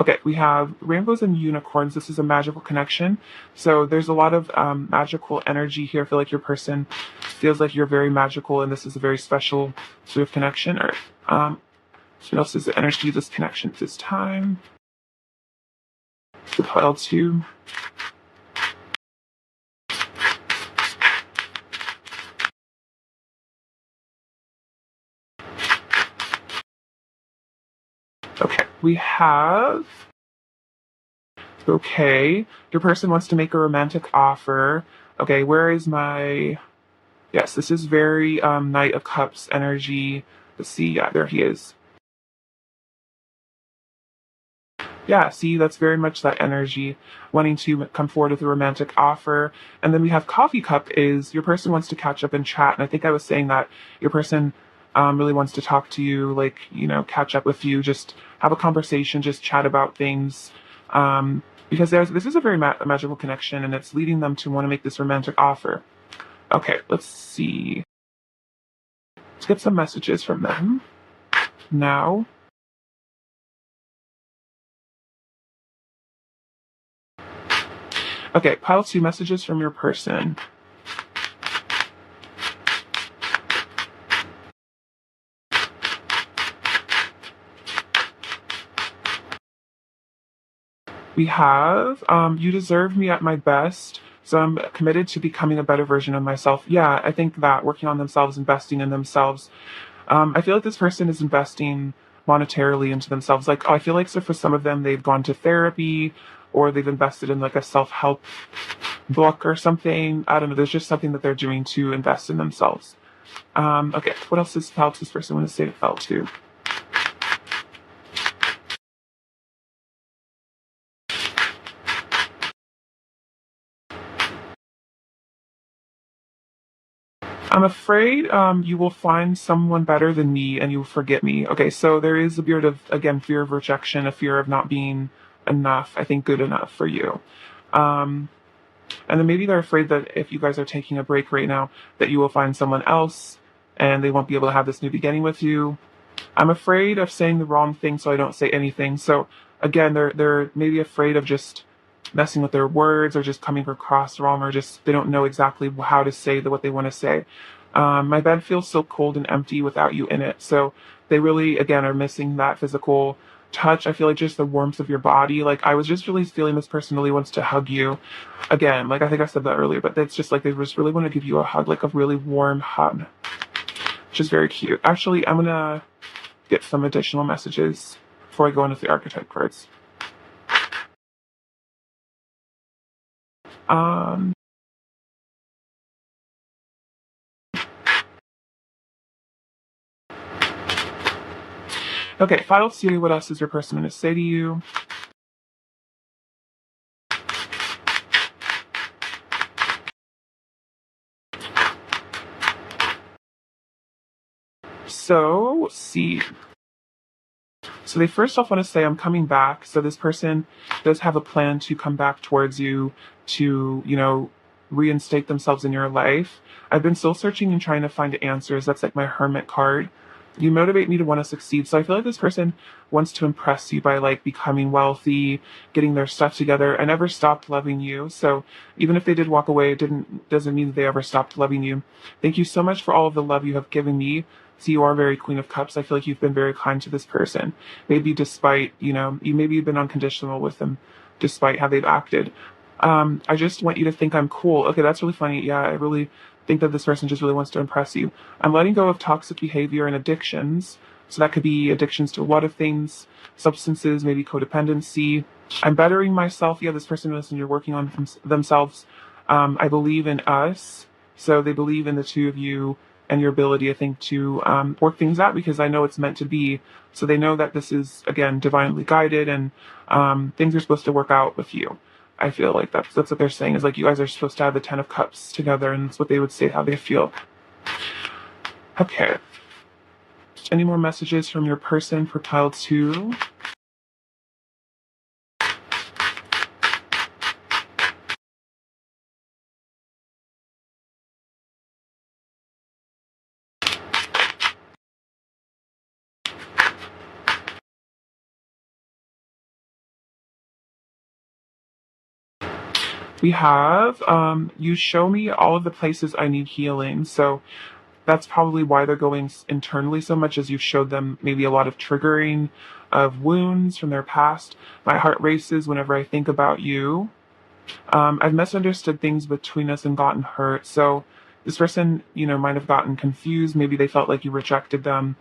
Okay, we have rainbows and unicorns. This is a magical connection. So there's a lot of magical energy here. I feel like your person feels like you're very magical and this is a very special sort of connection. Or what else is the energy of this connection at this time? The pile two. Okay, we have... Okay, your person wants to make a romantic offer. Okay, where is my... Yes, this is very Knight of Cups energy. Let's see, yeah, there he is. Yeah, see, that's very much that energy, wanting to come forward with a romantic offer. And then we have Coffee Cup is your person wants to catch up and chat. And I think I was saying that your person really wants to talk to you, like, catch up with you, just have a conversation, just chat about things. Because this is a very magical connection and it's leading them to want to make this romantic offer. Okay, let's see. Let's get some messages from them now. Okay, pile two messages from your person. We have, you deserve me at my best, so I'm committed to becoming a better version of myself. Yeah, I think that working on themselves, investing in themselves. I feel like this person is investing monetarily into themselves. Like, I feel like so for some of them, they've gone to therapy or they've invested in like a self-help book or something. I don't know. There's just something that they're doing to invest in themselves. Okay, what else does this person want to say to felt to? I'm afraid you will find someone better than me and you will forget me. Okay, so there is a bit of, again, fear of rejection, a fear of not being enough, I think good enough for you. Um, and then maybe they're afraid that if you guys are taking a break right now, that you will find someone else and they won't be able to have this new beginning with you. I'm afraid of saying the wrong thing, so I don't say anything. So again, they're maybe afraid of just messing with their words or just coming across wrong or just they don't know exactly how to say what they want to say. My bed feels so cold and empty without you in it. So they really, again, are missing that physical touch. I feel like just the warmth of your body. Like I was just really feeling this person really wants to hug you. Again, like I think I said that earlier, but it's just like they just really want to give you a hug, like a really warm hug, which is very cute. Actually, I'm gonna get some additional messages before I go into the archetype cards. Um, okay, final series, what else is your person going to say to you? So, see. So they first off want to say, I'm coming back. So this person does have a plan to come back towards you to, reinstate themselves in your life. I've been soul searching and trying to find answers. That's like my hermit card. You motivate me to want to succeed. So I feel like this person wants to impress you by like becoming wealthy, getting their stuff together. I never stopped loving you. So even if they did walk away, it doesn't mean that they ever stopped loving you. Thank you so much for all of the love you have given me. So you are very Queen of Cups. I feel like you've been very kind to this person. Maybe despite, you've been unconditional with them despite how they've acted. I just want you to think I'm cool. Okay, that's really funny. Yeah, I really think that this person just really wants to impress you. I'm letting go of toxic behavior and addictions. So that could be addictions to a lot of things, substances, maybe codependency. I'm bettering myself. Yeah, this person listen, you're working on themselves. I believe in us. So they believe in the two of you and your ability, I think, to work things out because I know it's meant to be. So they know that this is, again, divinely guided and things are supposed to work out with you. I feel like that's what they're saying is like you guys are supposed to have the Ten of Cups together, and that's what they would say how they feel. Okay. Any more messages from your person for pile 2? We have you show me all of the places I need healing. So that's probably why they're going internally so much as you've showed them maybe a lot of triggering of wounds from their past. My heart races whenever I think about you. I've misunderstood things between us and gotten hurt. So this person, might have gotten confused. Maybe they felt like you rejected them,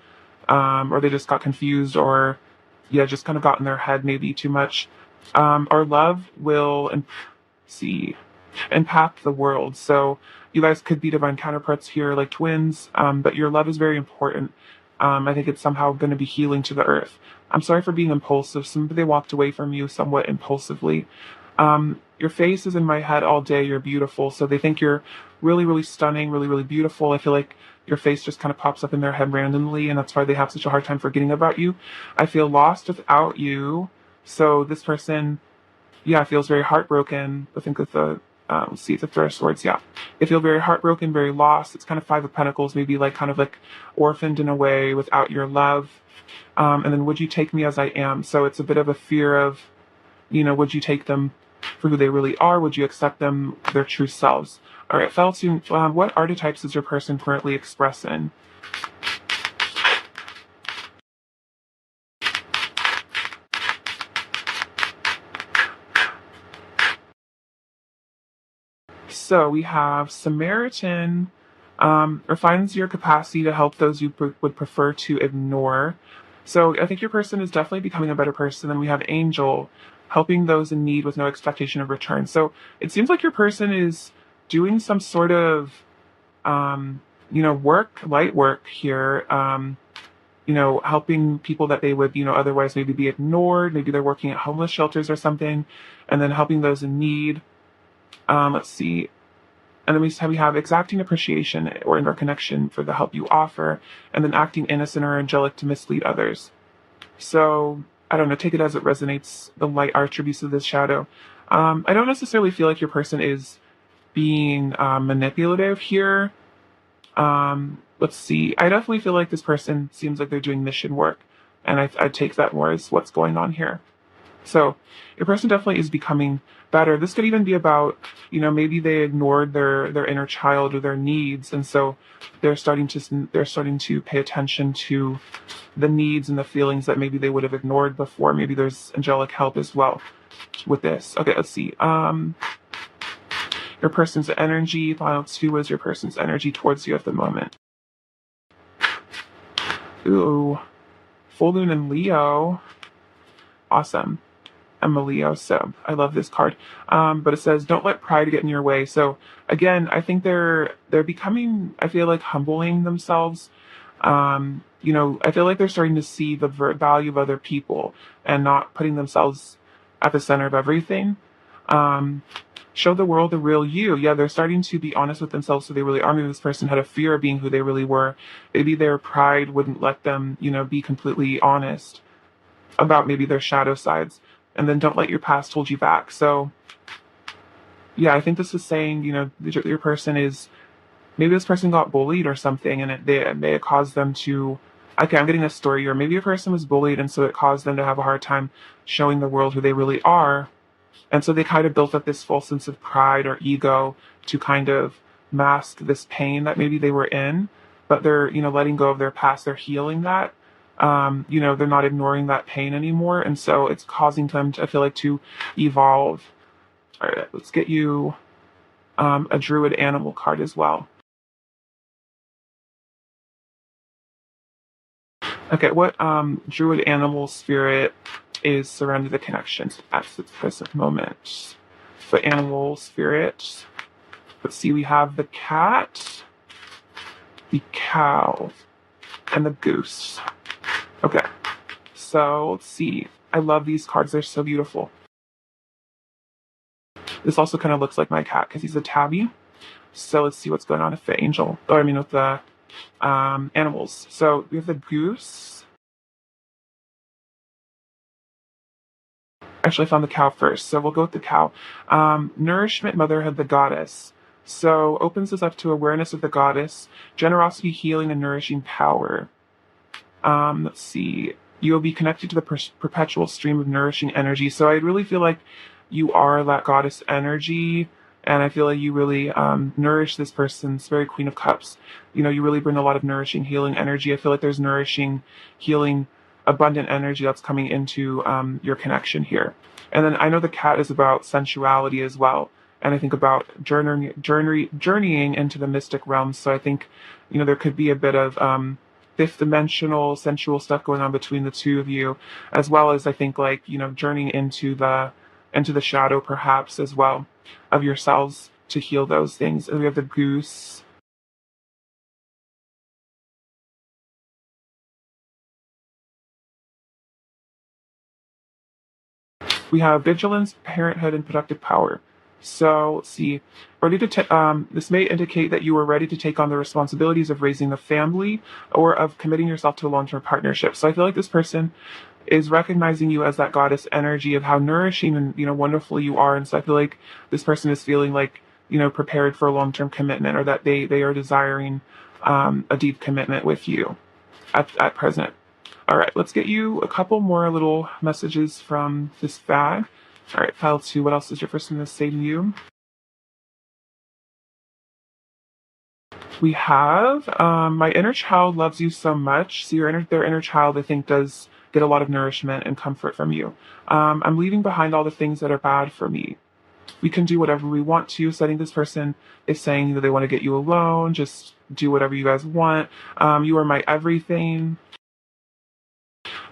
or they just got confused, or yeah, just kind of got in their head maybe too much. Our love will impact the world. So you guys could be divine counterparts here, like twins, but your love is very important. I think it's somehow going to be healing to the earth. I'm sorry for being impulsive. Somebody walked away from you somewhat impulsively. Your face is in my head all day. You're beautiful. So they think you're really, really stunning, really, really beautiful. I feel like your face just kind of pops up in their head randomly, and that's why they have such a hard time forgetting about you. I feel lost without you. So this person, yeah, feels very heartbroken. I think with the let's see, the Three of Swords, yeah. They feel very heartbroken, very lost. It's kind of Five of Pentacles, maybe like kind of like orphaned in a way without your love. And then would you take me as I am? So it's a bit of a fear of, would you take them for who they really are? Would you accept them, their true selves? All right, Felton, what archetypes is your person currently expressing? So we have Samaritan refines your capacity to help those you would prefer to ignore. So I think your person is definitely becoming a better person. Then we have Angel, helping those in need with no expectation of return. So it seems like your person is doing some sort of, light work here. Helping people that they would, otherwise maybe be ignored. Maybe they're working at homeless shelters or something, and then helping those in need. Let's see. And then we have exacting appreciation or interconnection for the help you offer, and then acting innocent or angelic to mislead others. So, I don't know, take it as it resonates, the light attributes of this shadow. I don't necessarily feel like your person is being manipulative here. Let's see. I definitely feel like this person seems like they're doing mission work, and I take that more as what's going on here. So your person definitely is becoming better. This could even be about, maybe they ignored their inner child or their needs, and so they're starting to pay attention to the needs and the feelings that maybe they would have ignored before. Maybe there's angelic help as well with this. Okay, let's see. Your person's energy. Pile 2 is your person's energy towards you at the moment. Ooh, full moon in Leo. Awesome. I'm a Leo, so I love this card. But it says, "Don't let pride get in your way." So again, I think they're becoming, I feel like, humbling themselves. I feel like they're starting to see the value of other people and not putting themselves at the center of everything. Show the world the real you. Yeah, they're starting to be honest with themselves, so they really are. Maybe this person had a fear of being who they really were. Maybe their pride wouldn't let them, be completely honest about maybe their shadow sides. And then don't let your past hold you back. So, yeah, I think this is saying, your person is, maybe this person got bullied or something, and it may have caused them to Okay, I'm getting a story here. Maybe a person was bullied, and so it caused them to have a hard time showing the world who they really are. And so they kind of built up this false sense of pride or ego to kind of mask this pain that maybe they were in, but they're, letting go of their past, they're healing that. They're not ignoring that pain anymore. And so it's causing them to, I feel like, to evolve. All right, let's get you a druid animal card as well. Okay, what druid animal spirit is surrounding the connections at the present moment? For animal spirit, let's see, we have the cat, the cow, and the goose. Okay, so let's see. I love these cards, they're so beautiful. This also kind of looks like my cat because he's a tabby. So let's see what's going on with the angel, or I mean with the animals. So we have the goose. Actually, I found the cow first, so we'll go with the cow. Nourishment, motherhood, the goddess. So opens us up to awareness of the goddess, generosity, healing, and nourishing power. Let's see. You will be connected to the perpetual stream of nourishing energy. So I really feel like you are that goddess energy, and I feel like you really nourish this person. It's very Queen of Cups. You really bring a lot of nourishing, healing energy. I feel like there's nourishing, healing, abundant energy that's coming into your connection here. And then I know the cat is about sensuality as well. And I think about journeying into the mystic realms. So I think, there could be a bit of fifth dimensional sensual stuff going on between the two of you, as well as I think like, journeying into the shadow perhaps as well of yourselves to heal those things. And we have the goose. We have vigilance, parenthood, and productive power. So let's see, ready to this may indicate that you are ready to take on the responsibilities of raising a family or of committing yourself to a long-term partnership. So I feel like this person is recognizing you as that goddess energy of how nourishing and wonderful you are. And so I feel like this person is feeling like prepared for a long-term commitment, or that they are desiring a deep commitment with you at present. All right, let's get you a couple more little messages from this bag. All right, pile two. What else is your person going to say to you? We have my inner child loves you so much. So their inner child, I think, does get a lot of nourishment and comfort from you. I'm leaving behind all the things that are bad for me. We can do whatever we want to. So I think this person is saying that they want to get you alone. Just do whatever you guys want. You are my everything.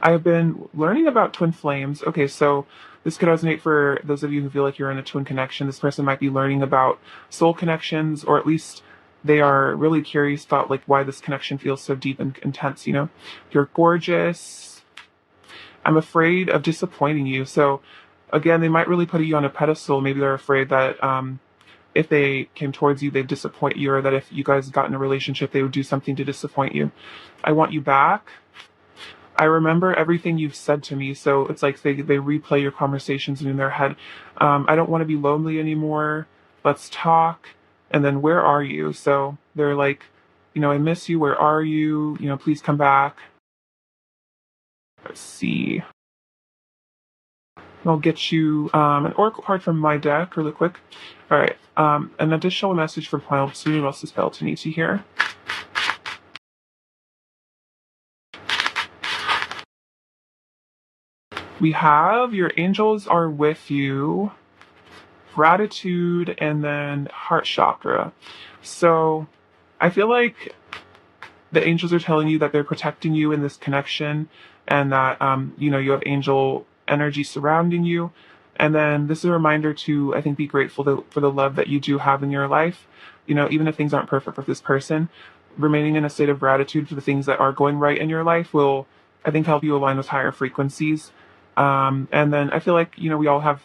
I have been learning about twin flames. Okay, so this could resonate for those of you who feel like you're in a twin connection. This person might be learning about soul connections, or at least they are really curious about like why this connection feels so deep and intense. You're gorgeous. I'm afraid of disappointing you. So again, they might really put you on a pedestal. Maybe they're afraid that if they came towards you, they'd disappoint you, or that if you guys got in a relationship, they would do something to disappoint you. I want you back. I remember everything you've said to me. So it's like they replay your conversations in their head. I don't want to be lonely anymore. Let's talk. And then where are you? So they're like, I miss you. Where are you? Please come back. Let's see. I'll get you an oracle card from my deck really quick. All right. An additional message from pile two. What else is pile two need to hear? We have your angels are with you, gratitude, and then heart chakra. So I feel like the angels are telling you that they're protecting you in this connection, and that you have angel energy surrounding you. And then this is a reminder to, I think, be grateful for the love that you do have in your life. Even if things aren't perfect with this person, remaining in a state of gratitude for the things that are going right in your life will, I think, help you align with higher frequencies. And then I feel like, we all have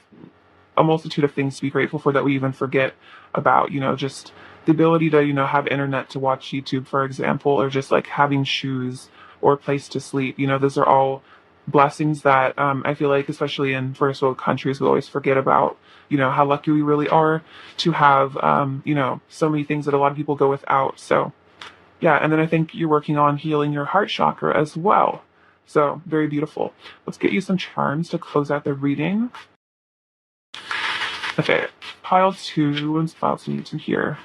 a multitude of things to be grateful for that we even forget about, just the ability to, have internet to watch YouTube, for example, or just like having shoes or a place to sleep. Those are all blessings that I feel like, especially in first world countries, we always forget about, how lucky we really are to have, so many things that a lot of people go without. So Yeah, and then I think you're working on healing your heart chakra as well. So, very beautiful. Let's get you some charms to close out the reading. Okay, pile two, and pile two needs in here.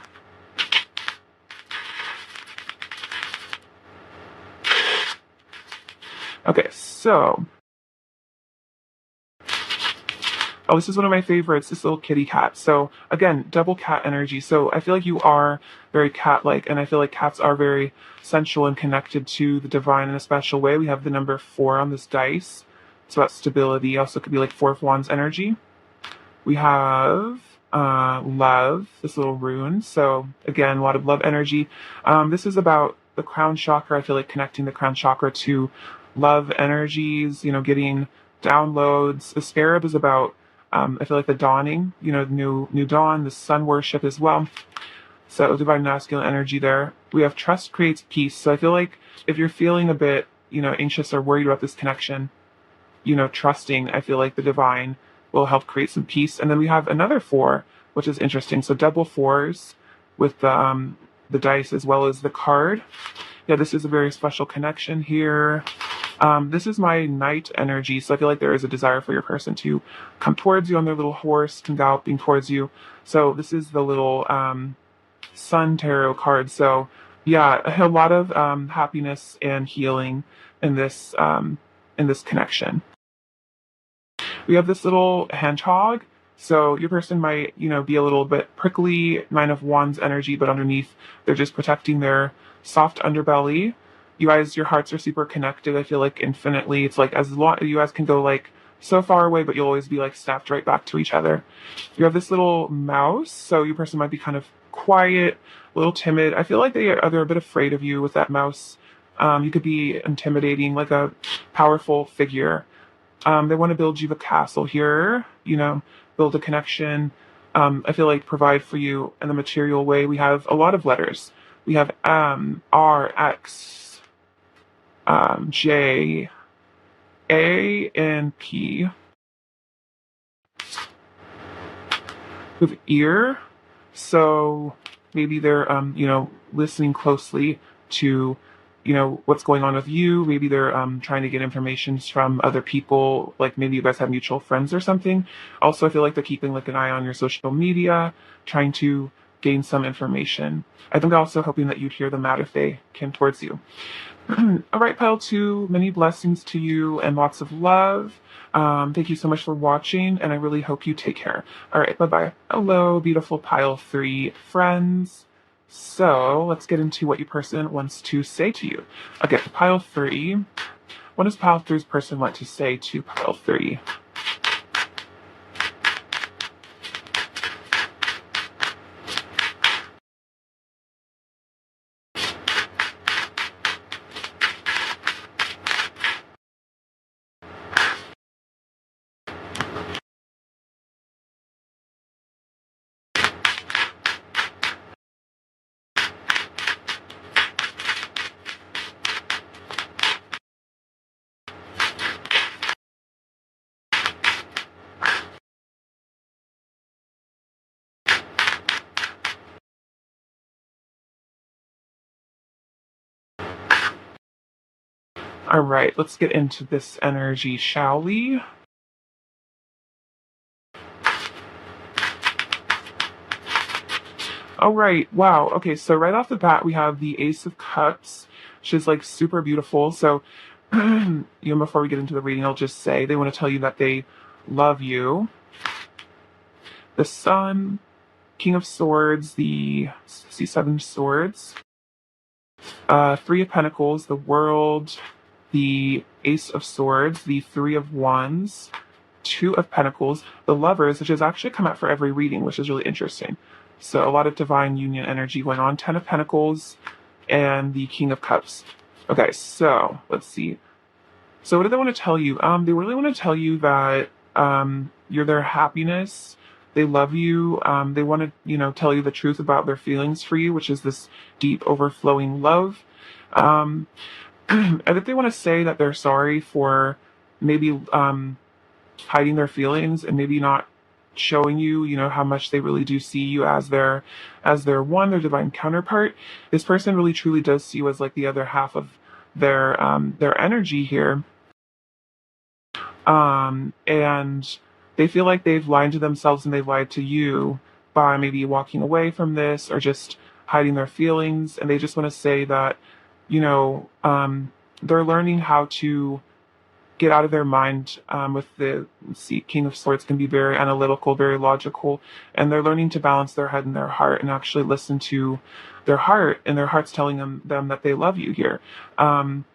Okay, so oh, this is one of my favorites, this little kitty cat. So again, double cat energy. So I feel like you are very cat-like, and I feel like cats are very sensual and connected to the divine in a special way. We have the number 4 on this dice. It's about stability. Also could be like Four of Wands energy. We have love, this little rune. So again, a lot of love energy. This is about the crown chakra. I feel like connecting the crown chakra to love energies, getting downloads. The scarab is about I feel like the dawning, new dawn, the sun worship as well. So divine masculine energy there. We have trust creates peace. So I feel like if you're feeling a bit, anxious or worried about this connection, trusting, I feel like the divine will help create some peace. And then we have another 4, which is interesting. So double 4s with the dice as well as the card. Yeah, this is a very special connection here. This is my knight energy, so I feel like there is a desire for your person to come towards you on their little horse and galloping towards you. So this is the little sun tarot card. So yeah, a lot of happiness and healing in this connection. We have this little hedgehog. So your person might, be a little bit prickly, 9 of Wands energy, but underneath they're just protecting their soft underbelly. You guys, your hearts are super connected. I feel like infinitely. It's like as long you guys can go like so far away, but you'll always be like snapped right back to each other. You have this little mouse, so your person might be kind of quiet, a little timid. I feel like they're a bit afraid of you with that mouse. You could be intimidating, like a powerful figure. They want to build you a castle here, build a connection. I feel like provide for you in the material way. We have a lot of letters. We have M, R, X, J, A, and P. With ear, so maybe they're, listening closely to, what's going on with you. Maybe they're trying to get information from other people, like maybe you guys have mutual friends or something. Also, I feel like they're keeping like an eye on your social media, trying to gain some information. I think also hoping that you'd hear them out if they came towards you. All right, pile 2, many blessings to you and lots of love. Thank you so much for watching, and I really hope you take care. All right, bye-bye. Hello, beautiful pile 3 friends. So let's get into what your person wants to say to you. Okay, pile 3. What does pile 3's person want to say to pile 3? All right, let's get into this energy, shall we? All right, wow. Okay, so right off the bat, we have the Ace of Cups, which is like super beautiful. So, before we get into the reading, I'll just say they want to tell you that they love you. The Sun, King of Swords, the 7 Swords, 3 of Pentacles, the World, the Ace of Swords, the 3 of Wands, 2 of Pentacles, the Lovers, which has actually come out for every reading, which is really interesting. So a lot of divine union energy going on, 10 of Pentacles, and the King of Cups. Okay, so let's see. So what do they want to tell you? They really want to tell you that you're their happiness. They love you. They want to, tell you the truth about their feelings for you, which is this deep, overflowing love. And if they want to say that they're sorry for maybe hiding their feelings and maybe not showing you, how much they really do see you as their one, their divine counterpart. This person really truly does see you as like the other half of their energy here. And they feel like they've lied to themselves and they've lied to you by maybe walking away from this or just hiding their feelings. And they just want to say that, they're learning how to get out of their mind. With the, let's see, King of Swords can be very analytical, very logical, and they're learning to balance their head and their heart and actually listen to their heart, and their heart's telling them that they love you here. Um,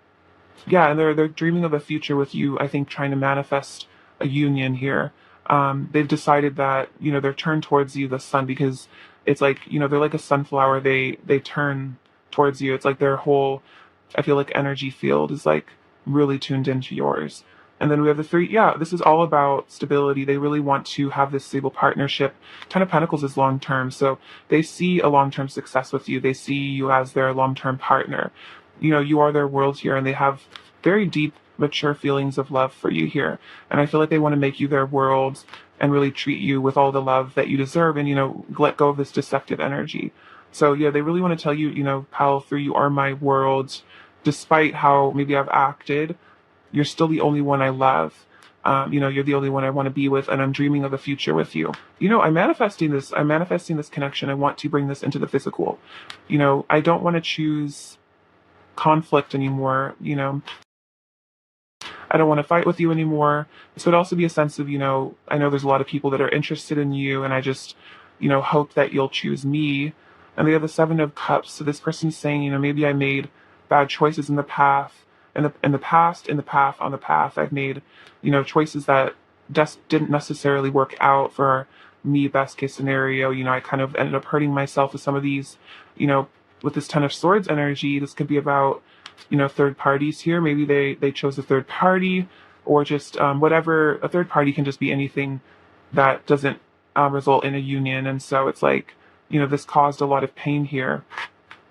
yeah, and they're dreaming of a future with you. I think trying to manifest a union here. They've decided that they're turned towards you, the sun, because it's like they're like a sunflower. They turn towards you. It's like their whole, I feel like, energy field is like really tuned into yours. And then we have the three. Yeah, this is all about stability. They really want to have this stable partnership. Ten of Pentacles is long term, so they see a long term success with you. They see you as their long term partner. You are their world here, and they have very deep, mature feelings of love for you here. And I feel like they want to make you their world and really treat you with all the love that you deserve, and let go of this deceptive energy. So yeah, they really want to tell you, Pal 3, you are my world. Despite how maybe I've acted, you're still the only one I love. You're the only one I want to be with, and I'm dreaming of a future with you. I'm manifesting this connection. I want to bring this into the physical. I don't want to choose conflict anymore. I don't want to fight with you anymore. This would also be a sense of, I know there's a lot of people that are interested in you, and I just, hope that you'll choose me. And they have the Seven of Cups. So this person's saying, maybe I made bad choices in the path, in the path, on the path. I've made, choices that just didn't necessarily work out for me, best case scenario. I kind of ended up hurting myself with some of these, with this Ten of Swords energy. This could be about third parties here. Maybe they chose a third party, or just whatever. A third party can just be anything that doesn't result in a union. And so it's like, this caused a lot of pain here.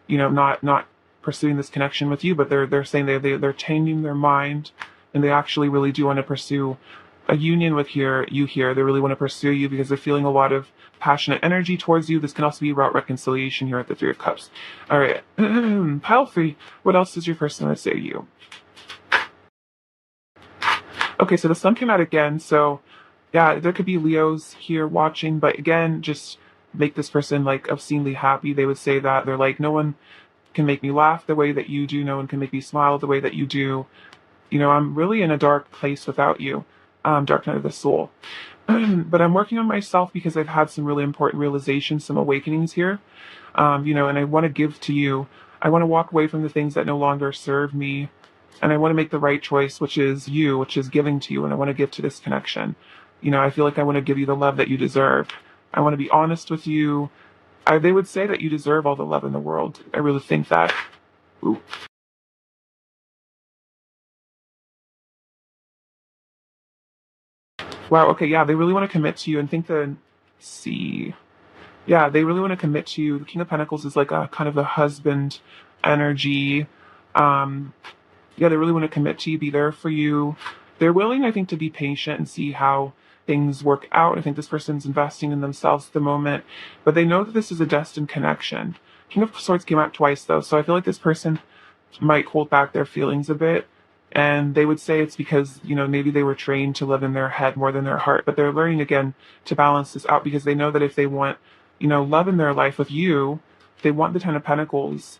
Not pursuing this connection with you, but they're saying they're changing their mind, and they actually really do want to pursue a union with you here. They really want to pursue you because they're feeling a lot of passionate energy towards you. This can also be about reconciliation here at the Three of Cups. All right, pile 3. What else does your person want to say to you? Okay, so the sun came out again. So yeah, there could be Leos here watching, but again, just make this person like obscenely happy. They would say that they're like, no one can make me laugh the way that you do. No one can make me smile the way that you do. I'm really in a dark place without you. Dark night of the soul. But I'm working on myself because I've had some really important realizations, some awakenings here. And I want to give to you. I want to walk away from the things that no longer serve me. And I want to make the right choice, which is you, which is giving to you. And I want to give to this connection. I feel like I want to give you the love that you deserve. I want to be honest with you. They would say that you deserve all the love in the world. I really think that. Ooh. Wow, okay, yeah, they really want to commit to you and think that, see. Yeah, they really want to commit to you. The King of Pentacles is like a kind of the husband energy. Um, yeah, they really want to commit to you, be there for you. They're willing, I think, to be patient and see how things work out. I think this person's investing in themselves at the moment, but they know that this is a destined connection. King of Swords came out twice, though, so I feel like this person might hold back their feelings a bit. And they would say it's because, maybe they were trained to live in their head more than their heart, but they're learning again to balance this out because they know that if they want, love in their life with you, if they want the Ten of Pentacles,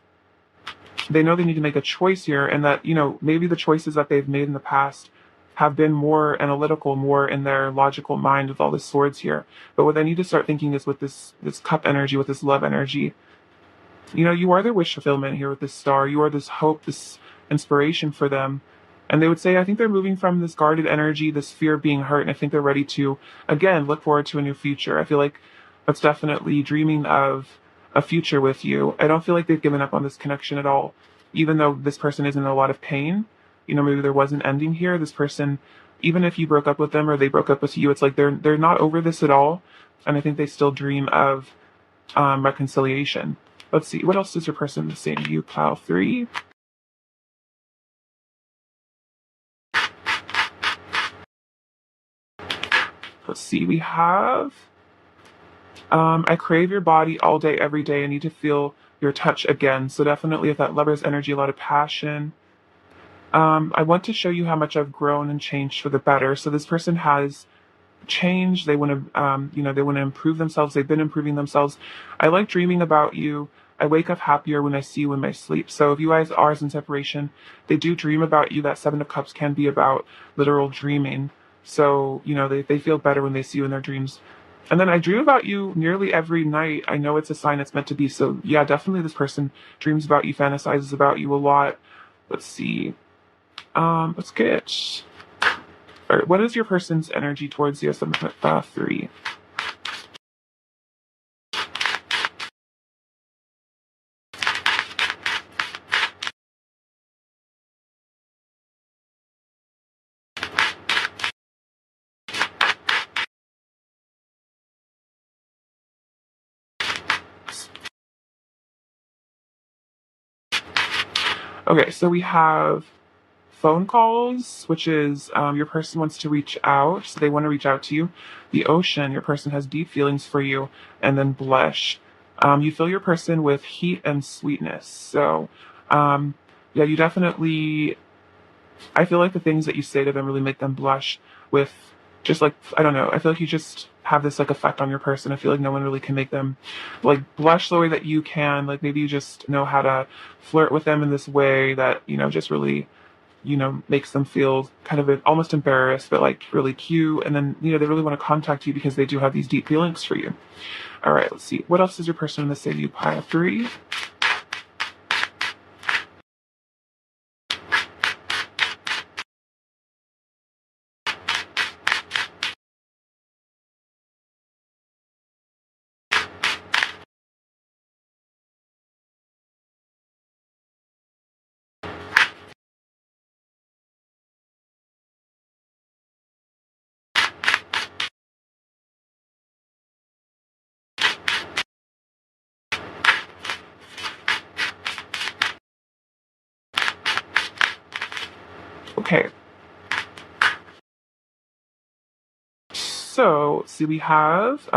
they know they need to make a choice here, and that, maybe the choices that they've made in the past have been more analytical, more in their logical mind with all the swords here. But what they need to start thinking is with this cup energy, with this love energy. You are their wish fulfillment here with this star. You are this hope, this inspiration for them. And they would say, I think they're moving from this guarded energy, this fear of being hurt, and I think they're ready to, again, look forward to a new future. I feel like that's definitely dreaming of a future with you. I don't feel like they've given up on this connection at all. Even though this person is in a lot of pain, maybe there was an ending here. This person, even if you broke up with them or they broke up with you, it's like they're not over this at all. And I think they still dream of reconciliation. Let's see, what else does your person say to you, pile 3? Let's see, we have I crave your body all day, every day. I need to feel your touch again. So definitely, if that lover's energy, a lot of passion. I want to show you how much I've grown and changed for the better. So this person has changed. They want to, they want to improve themselves. They've been improving themselves. I like dreaming about you. I wake up happier when I see you in my sleep. So if you guys are in separation, they do dream about you. That Seven of Cups can be about literal dreaming. So, they feel better when they see you in their dreams. And then I dream about you nearly every night. I know it's a sign it's meant to be. So yeah, definitely this person dreams about you, fantasizes about you a lot. Let's see. Let's get. All right, what is your person's energy towards you? 3. Okay, so we have phone calls, which is your person wants to reach out, so they want to reach out to you. The ocean, your person has deep feelings for you, and then blush. You fill your person with heat and sweetness. So, yeah, you definitely. I feel like the things that you say to them really make them blush. With just like I don't know, I feel like you just have this like effect on your person. I feel like no one really can make them like blush the way that you can. Like maybe you just know how to flirt with them in this way that just really makes them feel kind of almost embarrassed, but like really cute. And then, they really want to contact you because they do have these deep feelings for you. All right, let's see. What else does your person in the say to you? Pile 3. Okay. So, see, we have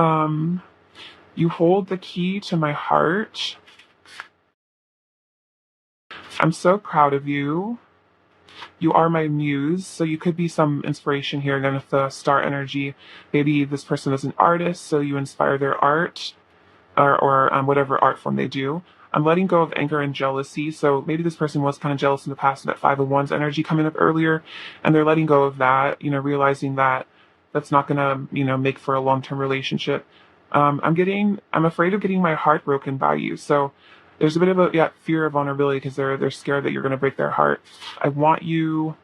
you hold the key to my heart. I'm so proud of you. You are my muse, so you could be some inspiration here. Then with the star energy, maybe this person is an artist, so you inspire their art or whatever art form they do. I'm letting go of anger and jealousy. So maybe this person was kind of jealous in the past, that 5 of Wands energy coming up earlier, and they're letting go of that, realizing that that's not going to, make for a long-term relationship. I'm afraid of getting my heart broken by you. So there's a bit of a fear of vulnerability because they're scared that you're going to break their heart. I want you.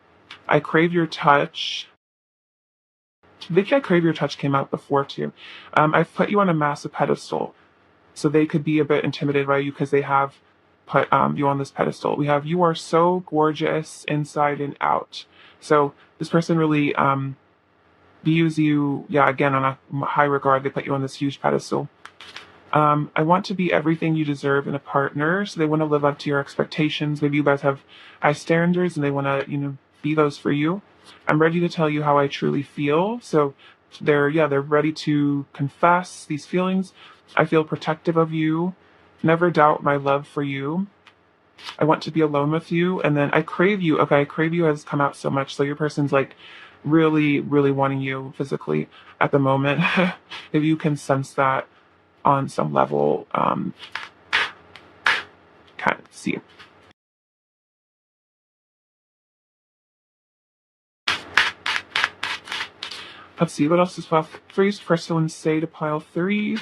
I crave your touch. Vicky, I crave your touch came out before too. I've put you on a massive pedestal. So they could be a bit intimidated by you because they have put you on this pedestal. We have you are so gorgeous inside and out. So this person really views you, again, on a high regard. They put you on this huge pedestal. I want to be everything you deserve in a partner. So they want to live up to your expectations. Maybe you guys have high standards and they want to, be those for you. I'm ready to tell you how I truly feel. So they're ready to confess these feelings. I feel protective of you. Never doubt my love for you. I want to be alone with you. And then I crave you. Okay, I crave you has come out so much. So your person's like really, really wanting you physically at the moment. If you can sense that on some level, kind of see. Let's see, what else is well? Freeze, first one say to pile 3.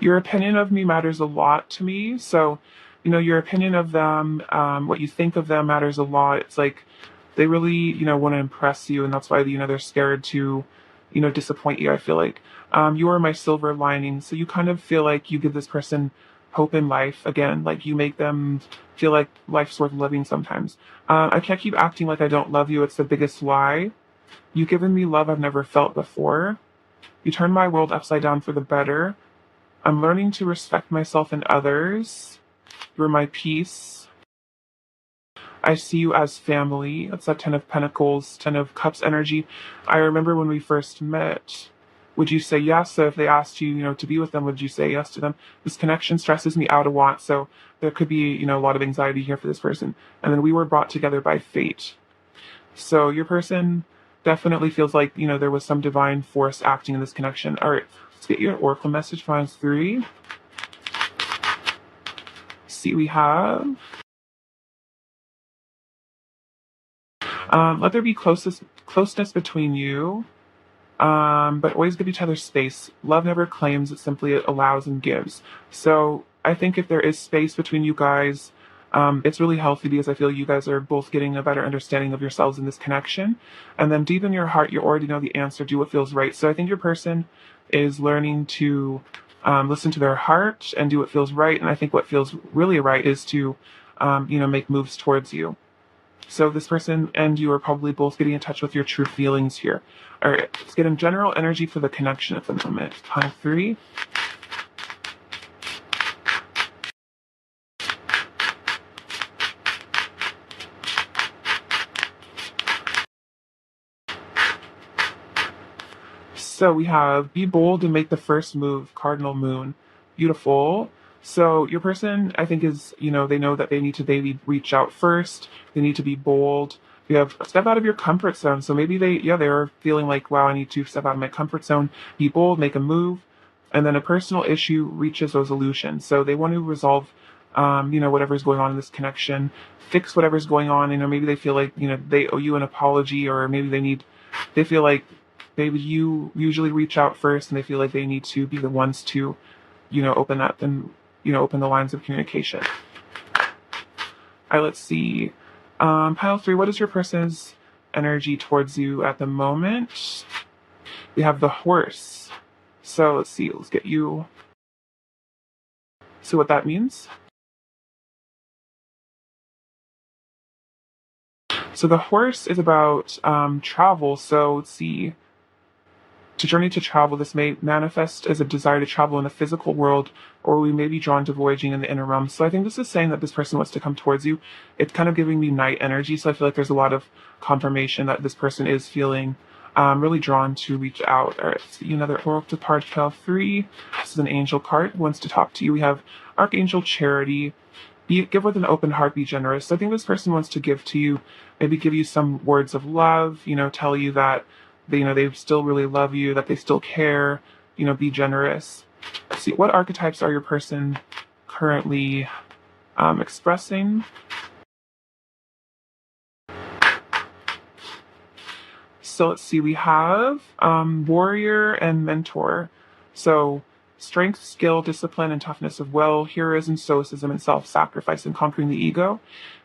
Your opinion of me matters a lot to me. So, your opinion of them, what you think of them matters a lot. It's like they really, want to impress you, and that's why, they're scared to, disappoint you. I feel like you are my silver lining. So you kind of feel like you give this person hope in life again. Like you make them feel like life's worth living sometimes. I can't keep acting like I don't love you. It's the biggest lie. You've given me love I've never felt before. You turn my world upside down for the better. I'm learning to respect myself and others. You're my peace. I see you as family. That's that Ten of Pentacles, Ten of Cups energy. I remember when we first met, would you say yes? So if they asked you, to be with them, would you say yes to them? This connection stresses me out a lot. So there could be, a lot of anxiety here for this person. And then we were brought together by fate. So your person definitely feels like, there was some divine force acting in this connection. All right, let's get your oracle message, finds 3. See, we have let there be closeness between you, but always give each other space. Love never claims, it simply allows and gives. So I think if there is space between you guys, it's really healthy because I feel you guys are both getting a better understanding of yourselves in this connection. And then deep in your heart, you already know the answer, do what feels right. So I think your person is learning to listen to their heart and do what feels right. And I think what feels really right is to, make moves towards you. So this person and you are probably both getting in touch with your true feelings here. All right, let's get in general energy for the connection at the moment. Pile 3. So we have be bold and make the first move, cardinal moon. Beautiful. So your person, I think, is, they know that they need to maybe reach out first. They need to be bold. You have step out of your comfort zone. So maybe they're feeling like, wow, I need to step out of my comfort zone, be bold, make a move. And then a personal issue reaches resolution. So they want to resolve, whatever's going on in this connection, fix whatever's going on. Maybe they feel like, they owe you an apology, or maybe they feel like maybe you usually reach out first and they feel like they need to be the ones to, open up and, open the lines of communication. All right, let's see. Pile 3, what is your person's energy towards you at the moment? We have the horse. So let's see, let's get you. See what that means. So the horse is about travel. So let's see. To journey to travel, this may manifest as a desire to travel in the physical world, or we may be drawn to voyaging in the inner realm. So I think this is saying that this person wants to come towards you. It's kind of giving me night energy, so I feel like there's a lot of confirmation that this person is feeling really drawn to reach out. All right, let's see another oracle card, pile 3. This is an angel card, wants to talk to you. We have Archangel Charity. Give with an open heart, be generous. So I think this person wants to give to you, maybe give you some words of love, tell you that they still really love you, that they still care, be generous. Let's see, what archetypes are your person currently expressing? So let's see, we have warrior and mentor. So strength, skill, discipline, and toughness of will, heroism, stoicism, and self-sacrifice, and conquering the ego.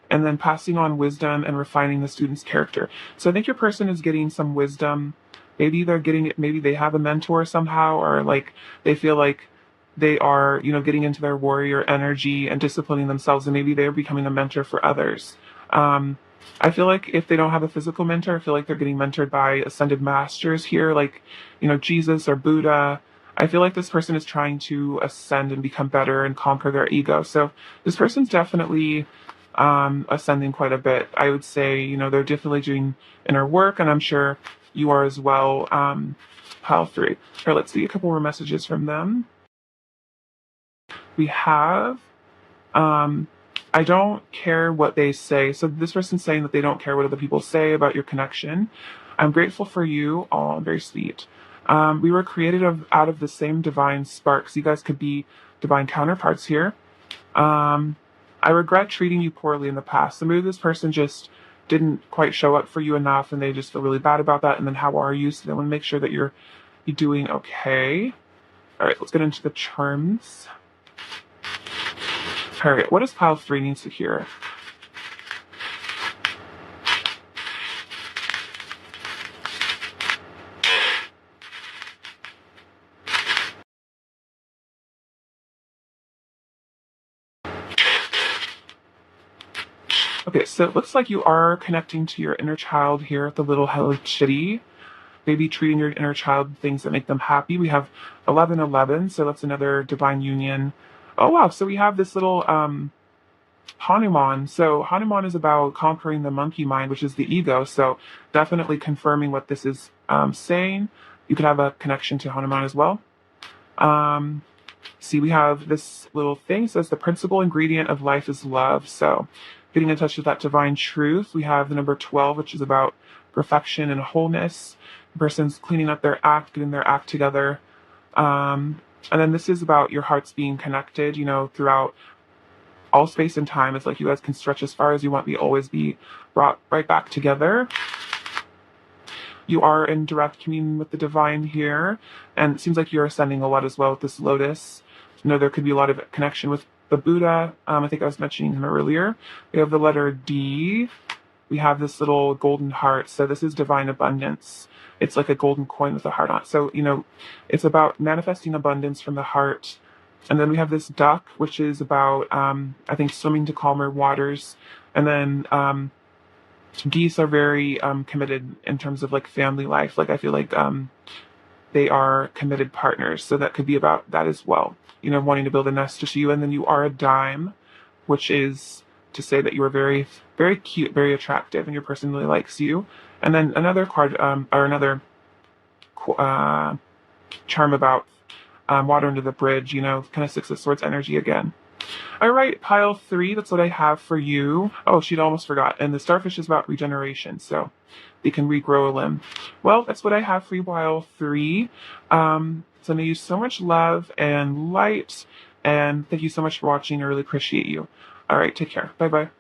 And then passing on wisdom and refining the student's character. So I think your person is getting some wisdom. Maybe they're getting it, maybe they have a mentor somehow, or like they feel like they are, getting into their warrior energy and disciplining themselves, and maybe they're becoming a mentor for others. I feel like if they don't have a physical mentor, I feel like they're getting mentored by ascended masters here, like, Jesus or Buddha. I feel like this person is trying to ascend and become better and conquer their ego. So this person's definitely ascending quite a bit. I would say, they're definitely doing inner work, and I'm sure you are as well. Pile 3. Here, let's see a couple more messages from them. We have, I don't care what they say. So this person's saying that they don't care what other people say about your connection. I'm grateful for you. Oh, very sweet. We were created out of the same divine sparks. You guys could be divine counterparts here. I regret treating you poorly in the past. So maybe this person just didn't quite show up for you enough and they just feel really bad about that. And then how are you? So they want to make sure that you're doing okay. All right, let's get into the charms. All right, what does pile 3 need to hear? Okay, so it looks like you are connecting to your inner child here at the little hello kitty. maybe treating your inner child with things that make them happy. We have 1111, so that's another divine union. Oh wow, so we have this little Hanuman. So Hanuman is about conquering the monkey mind, which is the ego. So definitely confirming what this is saying. You could have a connection to Hanuman as well. See, we have this little thing. It says the principal ingredient of life is love. So getting in touch with that divine truth. We have the number 12, which is about perfection and wholeness. The person's cleaning up their act, getting their act together. And then this is about your hearts being connected, throughout all space and time. It's like you guys can stretch as far as you want, always be brought right back together. You are in direct communion with the divine here, and it seems like you're ascending a lot as well with this lotus. There could be a lot of connection with the Buddha. I think I was mentioning him earlier. We have the letter D. We have this little golden heart. So this is divine abundance. It's like a golden coin with a heart on it. So, it's about manifesting abundance from the heart. And then we have this duck, which is about, I think, swimming to calmer waters. And then geese are very committed in terms of like family life. Like I feel like they are committed partners. So that could be about that as well. Wanting to build a nest just you. And then you are a dime, which is to say that you are very, very cute, very attractive, and your person really likes you. And then another card, or another charm about water under the bridge, kind of Six of Swords energy again. All right, pile 3, that's what I have for you. Oh, she'd almost forgot. And the starfish is about regeneration, so they can regrow a limb. Well, that's what I have for you, pile 3. Sending you so much love and light, and thank you so much for watching. I really appreciate you. All right, take care. Bye-bye.